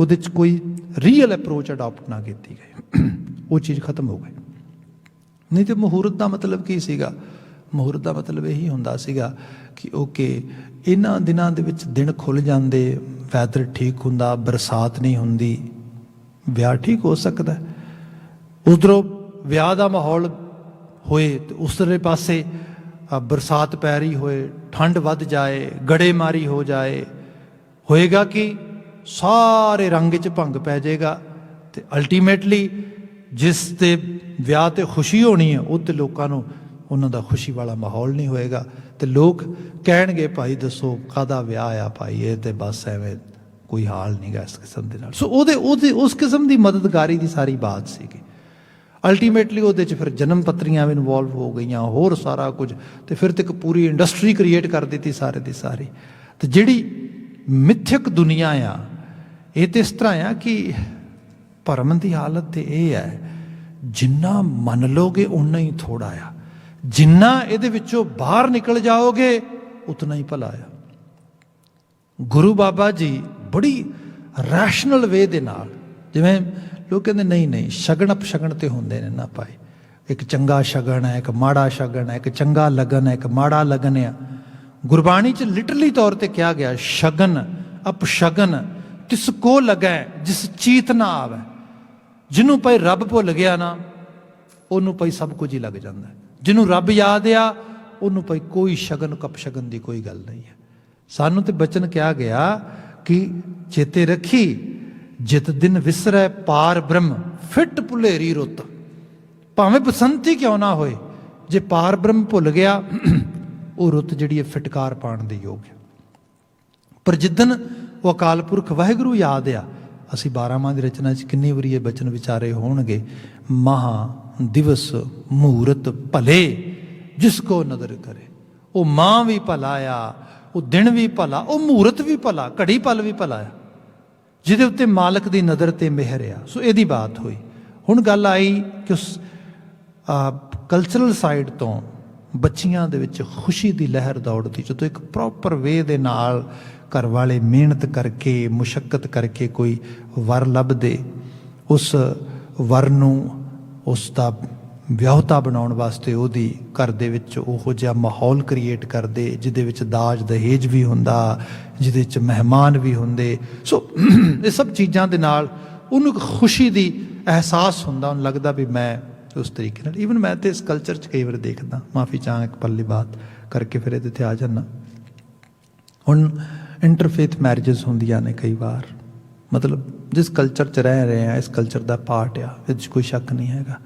ਉਹਦੇ 'ਚ ਕੋਈ ਰੀਅਲ ਅਪਰੋਚ ਅਡਾਪਟ ਨਾ ਕੀਤੀ ਗਈ, ਉਹ ਚੀਜ਼ ਖਤਮ ਹੋ ਗਈ। ਨਹੀਂ ਤੇ ਮਹੂਰਤ ਦਾ ਮਤਲਬ ਕੀ ਸੀਗਾ? ਮਹੂਰਤ ਦਾ ਮਤਲਬ ਇਹੀ ਹੁੰਦਾ ਸੀਗਾ ਕਿ ਓਕੇ ਇਹਨਾਂ ਦਿਨਾਂ ਦੇ ਵਿੱਚ ਦਿਨ ਖੁੱਲ੍ਹ ਜਾਂਦੇ, ਵੈਦਰ ਠੀਕ ਹੁੰਦਾ, ਬਰਸਾਤ ਨਹੀਂ ਹੁੰਦੀ, ਵਿਆਹ ਠੀਕ ਹੋ ਸਕਦਾ। ਉਧਰੋਂ ਵਿਆਹ ਦਾ ਮਾਹੌਲ ਹੋਏ ਤੇ ਉਸਲੇ ਪਾਸੇ ਬਰਸਾਤ ਪੈ ਰਹੀ ਹੋਏ, ਠੰਡ ਵੱਧ ਜਾਏ, ਗੜੇਮਾਰੀ ਹੋ ਜਾਏ, ਹੋਏਗਾ ਕਿ ਸਾਰੇ ਰੰਗ 'ਚ ਭੰਗ ਪੈ ਜਾਏਗਾ ਤੇ ਅਲਟੀਮੇਟਲੀ ਜਿਸ ਤੇ ਵਿਆਹ ਤੇ ਖੁਸ਼ੀ ਹੋਣੀ ਹੈ ਉਹ ਤੇ ਲੋਕਾਂ ਨੂੰ ਉਹਨਾਂ ਦਾ ਖੁਸ਼ੀ ਵਾਲਾ ਮਾਹੌਲ ਨਹੀਂ ਹੋਏਗਾ ਤੇ ਲੋਕ ਕਹਿਣਗੇ ਭਾਈ ਦੱਸੋ ਕਾਹਦਾ ਵਿਆਹ ਆ ਭਾਈ, ਇਹ ਤੇ ਬਸ ਐਵੇਂ ਕੋਈ ਹਾਲ ਨਹੀਂ ਗਾ ਇਸ ਕਿਸਮ ਦੇ ਨਾਲ। ਸੋ ਉਹਦੇ ਉਸ ਕਿਸਮ ਦੀ ਮਦਦਗਾਰੀ ਦੀ ਸਾਰੀ ਬਾਤ ਸੀਗੀ। ਅਲਟੀਮੇਟਲੀ ਉਹਦੇ 'ਚ ਫਿਰ ਜਨਮ ਪੱਤਰੀਆਂ ਵੀ ਇਨਵੋਲਵ ਹੋ ਗਈਆਂ, ਹੋਰ ਸਾਰਾ ਕੁਝ, ਤੇ ਫਿਰ ਤੇ ਇੱਕ ਪੂਰੀ ਇੰਡਸਟਰੀ ਕ੍ਰੀਏਟ ਕਰ ਦਿੱਤੀ ਸਾਰੇ ਦੀ ਸਾਰੀ। ਤੇ ਜਿਹੜੀ ਮਿਥਿਅਕ ਦੁਨੀਆ ਆ ਇਹ ਤੇ ਇਸ ਤਰ੍ਹਾਂ ਆ ਕਿ ਭਰਮ ਦੀ ਹਾਲਤ ਤੇ ਇਹ ਹੈ, ਜਿੰਨਾ ਮੰਨ ਲਓਗੇ ਓਨਾ ਹੀ ਥੋੜ੍ਹਾ ਆ, ਜਿੰਨਾ ਇਹਦੇ ਵਿੱਚੋਂ ਬਾਹਰ ਨਿਕਲ ਜਾਓਗੇ ਉਤਨਾ ਹੀ ਭਲਾ ਆ। ਗੁਰੂ ਬਾਬਾ ਜੀ ਬੜੀ ਰੈਸ਼ਨਲ ਵੇ ਦੇ ਨਾਲ, ਜਿਵੇਂ ਲੋਕ ਕਹਿੰਦੇ ਨਹੀਂ ਨਹੀਂ ਸ਼ਗਨ ਅਪਸ਼ਗਨ ਤੇ ਹੁੰਦੇ ਨੇ ਨਾ ਭਾਈ, ਇੱਕ ਚੰਗਾ ਸ਼ਗਨ ਹੈ, ਇੱਕ ਮਾੜਾ ਸ਼ਗਨ ਹੈ, ਇੱਕ ਚੰਗਾ ਲਗਨ ਹੈ, ਇੱਕ ਮਾੜਾ ਲਗਨ ਆ। ਗੁਰਬਾਣੀ 'ਚ ਲਿਟਰਲੀ ਤੌਰ ਤੇ ਕਿਹਾ ਗਿਆ ਸ਼ਗਨ ਅਪਸ਼ਗਨ ਤਿਸ ਕੋ ਲੱਗੈ ਜਿਸ ਚੀਤ ਨਾ ਆਵੇ। ਜਿਹਨੂੰ ਭਾਈ ਰੱਬ ਭੁੱਲ ਗਿਆ ਨਾ ਉਹਨੂੰ ਭਾਈ ਸਭ ਕੁਝ ਹੀ ਲੱਗ ਜਾਂਦਾ। ਜਿਹਨੂੰ ਰੱਬ ਯਾਦ ਆ ਉਹਨੂੰ ਭਾਈ ਕੋਈ ਸ਼ਗਨ ਕਪਸ਼ਗਨ ਦੀ ਕੋਈ ਗੱਲ ਨਹੀਂ ਹੈ। ਸਾਨੂੰ ਤੇ ਬਚਨ ਕਿਹਾ ਗਿਆ ਕਿ ਚੇਤੇ ਰੱਖੀ ਜਿਤ ਦਿਨ ਵਿਸਰੈ ਪਾਰ ਬ੍ਰਹਮ ਫਿੱਟ ਭੁਲੇਰੀ ਰੁੱਤ। ਭਾਵੇਂ ਬਸੰਤੀ ਕਿਉਂ ਨਾ ਹੋਏ, ਜੇ ਪਾਰ ਬ੍ਰਹਮ ਭੁੱਲ ਗਿਆ ਉਹ ਰੁੱਤ ਜਿਹੜੀ ਹੈ ਫਿਟਕਾਰ ਪਾਉਣ ਦੇ ਯੋਗ ਹੈ। ਪਰ ਜਿੱਦਣ ਉਹ ਅਕਾਲ ਪੁਰਖ ਵਾਹਿਗੁਰੂ ਯਾਦ ਆ, ਅਸੀਂ 12ਵਾਂ ਦੀ ਰਚਨਾ 'ਚ ਕਿੰਨੀ ਵਾਰੀ ਇਹ ਬਚਨ ਵਿਚਾਰੇ ਹੋਣਗੇ, ਮਹਾ ਦਿਵਸ ਮਹੂਰਤ ਭਲੇ ਜਿਸ ਕੋ ਨਦਰ ਕਰੇ। ਉਹ ਮਾਂ ਵੀ ਭਲਾ ਆ, ਉਹ ਦਿਨ ਵੀ ਭਲਾ, ਉਹ ਮਹੂਰਤ ਵੀ ਭਲਾ, ਘੜੀ ਪਲ ਵੀ ਭਲਾ ਆ, ਜਿਹਦੇ ਉੱਤੇ ਮਾਲਕ ਦੀ ਨਜ਼ਰ ਤੇ ਮਿਹਰ ਆ। ਸੋ ਇਹਦੀ ਬਾਤ ਹੋਈ। ਹੁਣ ਗੱਲ ਆਈ ਕਿ ਉਸ ਕਲਚਰਲ ਸਾਈਡ ਤੋਂ ਬੱਚੀਆਂ ਦੇ ਵਿੱਚ ਖੁਸ਼ੀ ਦੀ ਲਹਿਰ ਦੌੜਦੀ, ਜਦੋਂ ਇੱਕ ਪ੍ਰੋਪਰ ਵੇ ਦੇ ਨਾਲ ਘਰ ਵਾਲੇ ਮਿਹਨਤ ਕਰਕੇ ਮੁਸ਼ੱਕਤ ਕਰਕੇ ਕੋਈ ਵਰ ਲੱਭਦੇ, ਉਸ ਵਰ ਨੂੰ ਉਸ ਦਾ ਵਿਆਹੁਤਾ ਬਣਾਉਣ ਵਾਸਤੇ ਉਹਦੀ ਘਰ ਦੇ ਵਿੱਚ ਉਹੋ ਜਿਹਾ ਮਾਹੌਲ ਕ੍ਰੀਏਟ ਕਰਦੇ ਜਿਹਦੇ ਵਿੱਚ ਦਾਜ ਦਹੇਜ ਵੀ ਹੁੰਦਾ, ਜਿਹਦੇ ਵਿੱਚ ਮਹਿਮਾਨ ਵੀ ਹੁੰਦੇ। ਸੋ ਇਹ ਸਭ ਚੀਜ਼ਾਂ ਦੇ ਨਾਲ ਉਹਨੂੰ ਇੱਕ ਖੁਸ਼ੀ ਦੀ ਅਹਿਸਾਸ ਹੁੰਦਾ, ਉਹਨੂੰ ਲੱਗਦਾ ਵੀ ਮੈਂ ਉਸ ਤਰੀਕੇ ਨਾਲ। ਈਵਨ ਮੈਂ ਤੇ ਇਸ ਕਲਚਰ 'ਚ ਕਈ ਵਾਰ ਦੇਖਦਾ, ਮਾਫੀ ਚਾਹਾਂ ਇੱਕ ਪੱਲੀ ਬਾਤ ਕਰਕੇ ਫਿਰ ਇਹਦੇ 'ਤੇ ਆ ਜਾਂਦਾ। ਹੁਣ ਇੰਟਰਫੇਥ ਮੈਰਿਜਸ ਹੁੰਦੀਆਂ ਨੇ ਕਈ ਵਾਰ, ਮਤਲਬ ਜਿਸ ਕਲਚਰ 'ਚ ਰਹਿ ਰਹੇ ਆ ਇਸ ਕਲਚਰ ਦਾ ਪਾਰਟ ਆ, ਇਹਦੇ 'ਚ ਕੋਈ ਸ਼ੱਕ ਨਹੀਂ ਹੈਗਾ।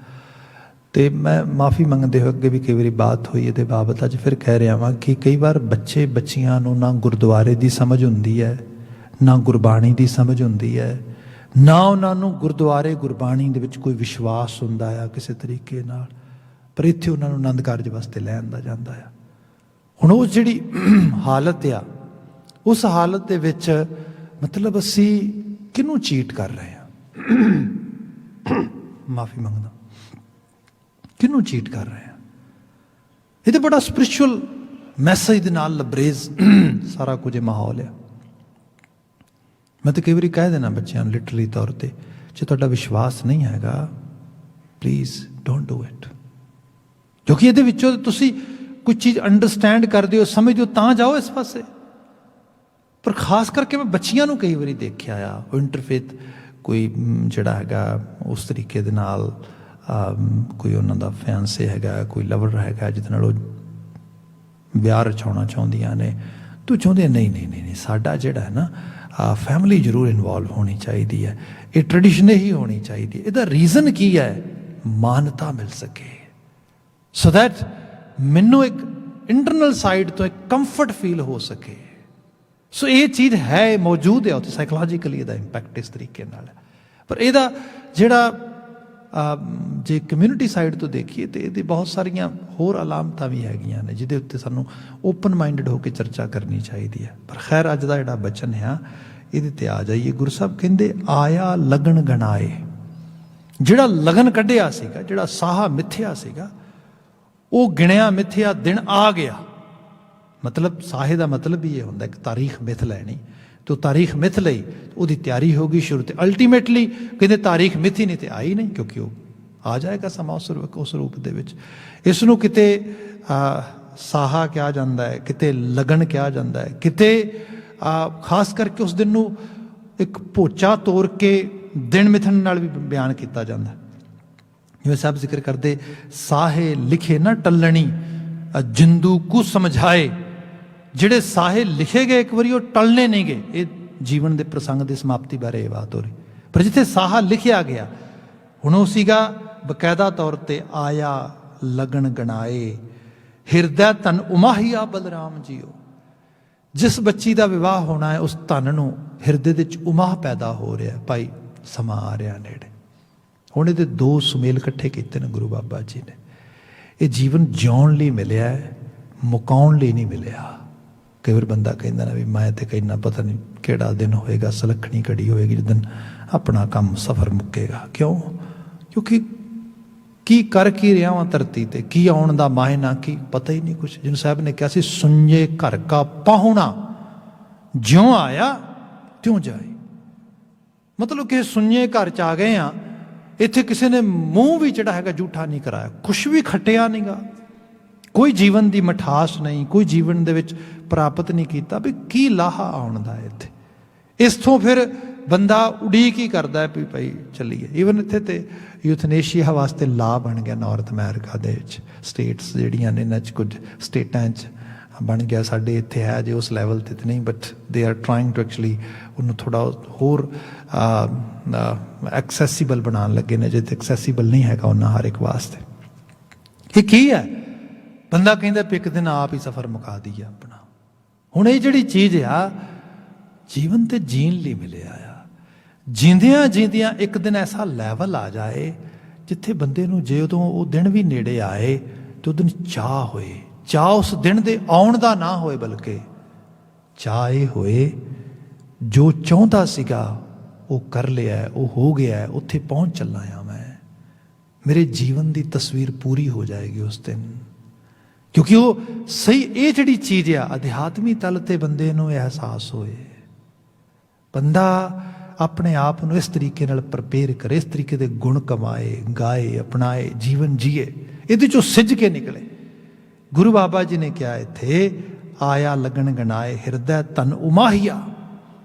ਅਤੇ ਮੈਂ ਮਾਫੀ ਮੰਗਦੇ ਹੋਏ ਅੱਗੇ ਵੀ ਕਈ ਵਾਰੀ ਬਾਤ ਹੋਈ ਇਹਦੇ ਬਾਬਤ, ਅੱਜ ਫਿਰ ਕਹਿ ਰਿਹਾ ਵਾਂ ਕਿ ਕਈ ਵਾਰ ਬੱਚੀਆਂ ਨੂੰ ਨਾ ਗੁਰਦੁਆਰੇ ਦੀ ਸਮਝ ਹੁੰਦੀ ਹੈ, ਨਾ ਗੁਰਬਾਣੀ ਦੀ ਸਮਝ ਹੁੰਦੀ ਹੈ, ਨਾ ਉਹਨਾਂ ਨੂੰ ਗੁਰਦੁਆਰੇ ਗੁਰਬਾਣੀ ਦੇ ਵਿੱਚ ਕੋਈ ਵਿਸ਼ਵਾਸ ਹੁੰਦਾ ਆ ਕਿਸੇ ਤਰੀਕੇ ਨਾਲ, ਪਰ ਇੱਥੇ ਉਹਨਾਂ ਨੂੰ ਆਨੰਦ ਕਾਰਜ ਵਾਸਤੇ ਲੈ ਆਂਦਾ ਜਾਂਦਾ ਆ। ਹੁਣ ਉਹ ਜਿਹੜੀ ਹਾਲਤ ਆ, ਉਸ ਹਾਲਤ ਦੇ ਵਿੱਚ ਮਤਲਬ ਅਸੀਂ ਕਿਹਨੂੰ ਚੀਟ ਕਰ ਰਹੇ ਹਾਂ, ਮਾਫੀ ਮੰਗਦਾ, ਕਿਹਨੂੰ ਚੀਟ ਕਰ ਰਹੇ ਹਾਂ। ਇਹ ਤਾਂ ਬੜਾ ਸਪਿਰਿਚੁਅਲ ਮੈਸੇਜ ਦੇ ਨਾਲ ਲਬਰੇਜ਼ ਸਾਰਾ ਕੁਝ ਮਾਹੌਲ ਆ। ਮੈਂ ਤਾਂ ਕਈ ਵਾਰੀ ਕਹਿ ਦੇਣਾ ਬੱਚਿਆਂ ਨੂੰ ਲਿਟਰਲੀ ਤੌਰ 'ਤੇ, ਜੇ ਤੁਹਾਡਾ ਵਿਸ਼ਵਾਸ ਨਹੀਂ ਹੈਗਾ ਪਲੀਜ਼ ਡੋਂਟ ਡੂ ਇਟ, ਕਿਉਂਕਿ ਇਹਦੇ ਵਿੱਚੋਂ ਤੁਸੀਂ ਕੁਝ ਚੀਜ਼ ਅੰਡਰਸਟੈਂਡ ਕਰਦੇ ਹੋ, ਸਮਝਦੇ ਹੋ, ਤਾਂ ਜਾਓ ਇਸ ਪਾਸੇ। ਪਰ ਖਾਸ ਕਰਕੇ ਮੈਂ ਬੱਚੀਆਂ ਨੂੰ ਕਈ ਵਾਰੀ ਦੇਖਿਆ ਆ, ਉਹ ਇੰਟਰਫੇਥ ਕੋਈ ਜਿਹੜਾ ਹੈਗਾ ਉਸ ਤਰੀਕੇ ਦੇ ਨਾਲ ਕੋਈ ਉਹਨਾਂ ਦਾ ਫਿਆਂਸੇ ਹੈਗਾ, ਕੋਈ ਲਵਰ ਹੈਗਾ ਜਿਹਦੇ ਨਾਲ ਉਹ ਵਿਆਹ ਰਚਾਉਣਾ ਚਾਹੁੰਦੀਆਂ ਨੇ, ਤੂੰ ਚਾਹੁੰਦੇ ਨਹੀਂ ਸਾਡਾ ਜਿਹੜਾ ਹੈ ਨਾ ਫੈਮਿਲੀ ਜ਼ਰੂਰ ਇਨਵੋਲਵ ਹੋਣੀ ਚਾਹੀਦੀ ਹੈ, ਇਹ ਟ੍ਰੈਡੀਸ਼ਨ ਹੀ ਹੋਣੀ ਚਾਹੀਦੀ ਹੈ। ਇਹਦਾ ਰੀਜ਼ਨ ਕੀ ਹੈ? ਮਾਨਤਾ ਮਿਲ ਸਕੇ, ਸੋ ਦੈਟ ਮੈਨੂੰ ਇੱਕ ਇੰਟਰਨਲ ਸਾਈਡ ਤੋਂ ਇੱਕ ਕੰਫਰਟ ਫੀਲ ਹੋ ਸਕੇ। ਸੋ ਇਹ ਚੀਜ਼ ਹੈ, ਮੌਜੂਦ ਹੈ ਉੱਥੇ, ਸਾਈਕੋਲੋਜੀਕਲੀ ਇਹਦਾ ਇੰਪੈਕਟ ਇਸ ਤਰੀਕੇ ਨਾਲ ਹੈ। ਪਰ ਇਹਦਾ ਜਿਹੜਾ ਜੇ ਕਮਿਊਨਿਟੀ ਸਾਈਡ ਤੋਂ ਦੇਖੀਏ ਤਾਂ ਇਹਦੀ ਬਹੁਤ ਸਾਰੀਆਂ ਹੋਰ ਅਲਾਮਤਾਂ ਵੀ ਹੈਗੀਆਂ ਨੇ ਜਿਹਦੇ ਉੱਤੇ ਸਾਨੂੰ ਓਪਨ ਮਾਈਂਡਡ ਹੋ ਕੇ ਚਰਚਾ ਕਰਨੀ ਚਾਹੀਦੀ ਹੈ। ਪਰ ਖੈਰ ਅੱਜ ਦਾ ਜਿਹੜਾ ਬਚਨ ਆ ਇਹਦੇ 'ਤੇ ਆ ਜਾਈਏ। ਗੁਰੂ ਸਾਹਿਬ ਕਹਿੰਦੇ ਆਇਆ ਲਗਨ ਗਣਾਏ, ਜਿਹੜਾ ਲਗਨ ਕੱਢਿਆ ਸੀਗਾ, ਜਿਹੜਾ ਸਾਹਾ ਮਿੱਥਿਆ ਸੀਗਾ, ਉਹ ਗਿਣਿਆ ਮਿੱਥਿਆ ਦਿਨ ਆ ਗਿਆ। ਮਤਲਬ ਸਾਹੇ ਦਾ ਮਤਲਬ ਹੀ ਇਹ ਹੁੰਦਾ ਕਿ ਤਾਰੀਖ ਮਿੱਥ ਲੈਣੀ, ਤੇ ਉਹ ਤਾਰੀਖ ਮਿੱਥ ਲਈ, ਉਹਦੀ ਤਿਆਰੀ ਹੋ ਗਈ ਸ਼ੁਰੂ। ਤੇ ਅਲਟੀਮੇਟਲੀ ਕਹਿੰਦੇ ਤਾਰੀਖ ਮਿੱਥੀ ਨਹੀਂ ਤੇ ਆਈ ਨਹੀਂ, ਕਿਉਂਕਿ ਉਹ ਆ ਜਾਏਗਾ ਸਮਾਂ ਉਸ ਰੂਪ ਦੇ ਵਿੱਚ। ਇਸ ਨੂੰ ਕਿਤੇ ਸਾਹਾ ਕਿਹਾ ਜਾਂਦਾ ਹੈ, ਕਿਤੇ ਲਗਨ ਕਿਹਾ ਜਾਂਦਾ ਹੈ, ਕਿਤੇ ਖਾਸ ਕਰਕੇ ਉਸ ਦਿਨ ਨੂੰ ਇੱਕ ਭੋਚਾ ਤੋੜ ਕੇ ਦਿਨ ਮਿਥਣ ਨਾਲ ਵੀ ਬਿਆਨ ਕੀਤਾ ਜਾਂਦਾ। ਜਿਵੇਂ ਸਾਹਿਬ ਜ਼ਿਕਰ ਕਰਦੇ, ਸਾਹੇ ਲਿਖੇ ਨਾ ਟੱਲਣੀ ਜਿੰਦੂ ਕੁ ਸਮਝਾਏ। ਜਿਹੜੇ ਸਾਹੇ ਲਿਖੇ ਗਏ ਇੱਕ ਵਾਰੀ ਉਹ ਟਲਨੇ ਨਹੀਂ ਗਏ। ਇਹ ਜੀਵਨ ਦੇ ਪ੍ਰਸੰਗ ਦੀ ਸਮਾਪਤੀ ਬਾਰੇ ਇਹ ਬਾਤ ਹੋ ਰਹੀ। ਪਰ ਜਿੱਥੇ ਸਾਹਾ ਲਿਖਿਆ ਗਿਆ, ਹੁਣ ਉਹ ਸੀਗਾ ਬਕਾਇਦਾ ਤੌਰ ਤੇ ਆਇਆ ਲਗਨ ਗਣਾਏ, ਹਿਰਦੈ ਧਨ ਉਮਾਹੀਆ ਬਲਰਾਮ ਜੀਓ। ਜਿਸ ਬੱਚੀ ਦਾ ਵਿਵਾਹ ਹੋਣਾ ਹੈ ਉਸ ਧਨ ਨੂੰ ਹਿਰਦੇ ਦੇ ਵਿੱਚ ਉਮਾਹ ਪੈਦਾ ਹੋ ਰਿਹਾ, ਭਾਈ ਸਮਾਂ ਆ ਰਿਹਾ ਨੇੜੇ। ਹੁਣ ਇਹਦੇ ਦੋ ਸੁਮੇਲ ਇਕੱਠੇ ਕੀਤੇ ਨੇ ਗੁਰੂ ਬਾਬਾ ਜੀ ਨੇ। ਇਹ ਜੀਵਨ ਜਿਉਣ ਲਈ ਮਿਲਿਆ ਹੈ, ਮੁਕਾਉਣ ਲਈ ਨਹੀਂ ਮਿਲਿਆ। ਕਈ ਵਾਰ ਬੰਦਾ ਕਹਿੰਦਾ ਨਾ ਵੀ ਮੈਂ ਤੇ ਕਹਿੰਦਾ ਪਤਾ ਨਹੀਂ ਕਿਹੜਾ ਦਿਨ ਹੋਏਗਾ, ਸਲੱਖਣੀ ਘੜੀ ਹੋਏਗੀ ਜਿਸ ਦਿਨ ਆਪਣਾ ਕੰਮ ਸਫ਼ਰ ਮੁੱਕੇਗਾ। ਕਿਉਂ? ਕਿਉਂਕਿ ਕੀ ਕਰ ਕੀ ਰਿਹਾ ਵਾਂ ਧਰਤੀ ਤੇ, ਕੀ ਆਉਣ ਦਾ ਮਾਇਨਾ ਕੀ, ਪਤਾ ਹੀ ਨਹੀਂ ਕੁਛ। ਜਿਹਨੂੰ ਸਾਹਿਬ ਨੇ ਕਿਹਾ ਸੀ ਸੁੰਝੇ ਘਰ ਕਾ ਪਾਹੁਣਾ, ਜਿਉਂ ਆਇਆ ਤਿਉਂ ਜਾਏ। ਮਤਲਬ ਕਿ ਸੁੰਝੇ ਘਰ 'ਚ ਆ ਗਏ ਆ, ਇੱਥੇ ਕਿਸੇ ਨੇ ਮੂੰਹ ਵੀ ਜਿਹੜਾ ਹੈਗਾ ਜੂਠਾ ਨਹੀਂ ਕਰਾਇਆ, ਕੁਛ ਵੀ ਖੱਟਿਆ ਨਹੀਂ ਗਾ, ਕੋਈ ਜੀਵਨ ਦੀ ਮਿਠਾਸ ਨਹੀਂ, ਕੋਈ ਜੀਵਨ ਦੇ ਵਿੱਚ ਪ੍ਰਾਪਤ ਨਹੀਂ ਕੀਤਾ, ਵੀ ਕੀ ਲਾਹਾ ਆਉਣ ਦਾ ਇੱਥੇ। ਇਸ ਤੋਂ ਫਿਰ ਬੰਦਾ ਉਡੀਕ ਹੀ ਕਰਦਾ ਵੀ ਭਾਈ ਚੱਲੀਏ। ਈਵਨ ਇੱਥੇ ਤੇ ਯੂਥਨੇਸ਼ੀਆ ਵਾਸਤੇ ਲਾ ਬਣ ਗਿਆ ਨਾਰਥ ਅਮਰੀਕਾ ਦੇ ਵਿੱਚ, ਸਟੇਟਸ ਜਿਹੜੀਆਂ ਨੇ ਇਹਨਾਂ 'ਚ ਕੁਝ ਸਟੇਟਾਂ 'ਚ ਬਣ ਗਿਆ। ਸਾਡੇ ਇੱਥੇ ਹੈ ਜੇ ਉਸ ਲੈਵਲ 'ਤੇ ਨਹੀਂ, but they are trying to actually ਉਹਨੂੰ ਥੋੜ੍ਹਾ ਹੋਰ ਐਕਸੈਸੀਬਲ ਬਣਾਉਣ ਲੱਗੇ ਨੇ, ਜੇ ਐਕਸੈਸੀਬਲ ਨਹੀਂ ਹੈਗਾ ਉਹਨਾਂ ਹਰ ਇੱਕ ਵਾਸਤੇ। ਇਹ ਕੀ ਹੈ? ਬੰਦਾ ਕਹਿੰਦਾ ਵੀ ਇੱਕ ਦਿਨ ਆਪ ਹੀ ਸਫ਼ਰ ਮੁਕਾ ਦਈਏ ਆਪਣਾ। ਹੁਣ ਇਹ ਜਿਹੜੀ ਚੀਜ਼ ਆ ਜੀਵਨ ਤੇ ਜੀਣ ਲਈ ਮਿਲਿਆ ਆ, ਜੀਂਦਿਆਂ ਜੀਂਦਿਆਂ ਇੱਕ ਦਿਨ ਐਸਾ ਲੈਵਲ ਆ ਜਾਏ ਜਿੱਥੇ ਬੰਦੇ ਨੂੰ ਜੇ ਉਦੋਂ ਉਹ ਦਿਨ ਵੀ ਨੇੜੇ ਆਏ ਤੇ ਉਹ ਦਿਨ ਚਾਹ ਹੋਏ, ਚਾਹ ਉਸ ਦਿਨ ਦੇ ਆਉਣ ਦਾ ਨਾ ਹੋਏ, ਬਲਕਿ ਚਾਹ ਇਹ ਹੋਏ ਜੋ ਚਾਹੁੰਦਾ ਸੀਗਾ ਉਹ ਕਰ ਲਿਆ, ਉਹ ਹੋ ਗਿਆ, ਉੱਥੇ ਪਹੁੰਚ ਚੱਲਾ ਆ ਮੈਂ, ਮੇਰੇ ਜੀਵਨ ਦੀ ਤਸਵੀਰ ਪੂਰੀ ਹੋ ਜਾਏਗੀ ਉਸ ਦਿਨ। ਕਿਉਂਕਿ ਉਹ ਸਹੀ ਇਹ ਜਿਹੜੀ ਚੀਜ਼ ਆ ਅਧਿਆਤਮੀ ਤਲ ਤੇ ਬੰਦੇ ਨੂੰ ਅਹਿਸਾਸ ਹੋਏ, ਬੰਦਾ ਆਪਣੇ ਆਪ ਨੂੰ ਇਸ ਤਰੀਕੇ ਨਾਲ ਪ੍ਰਪੇਅਰ ਕਰੇ, ਇਸ ਤਰੀਕੇ ਦੇ ਗੁਣ ਕਮਾਏ, ਗਾਏ, ਅਪਣਾਏ, ਜੀਵਨ ਜੀਏ, ਇਹਦੇ ਚੋਂ ਸਿੱਝ ਕੇ ਨਿਕਲੇ। ਗੁਰੂ ਬਾਬਾ ਜੀ ਨੇ ਕਿਹਾ ਇੱਥੇ ਆਇਆ ਲਗਨ ਗਣਾਏ ਹਿਰਦੈ ਧਨ ਉਮਾਹੀਆ,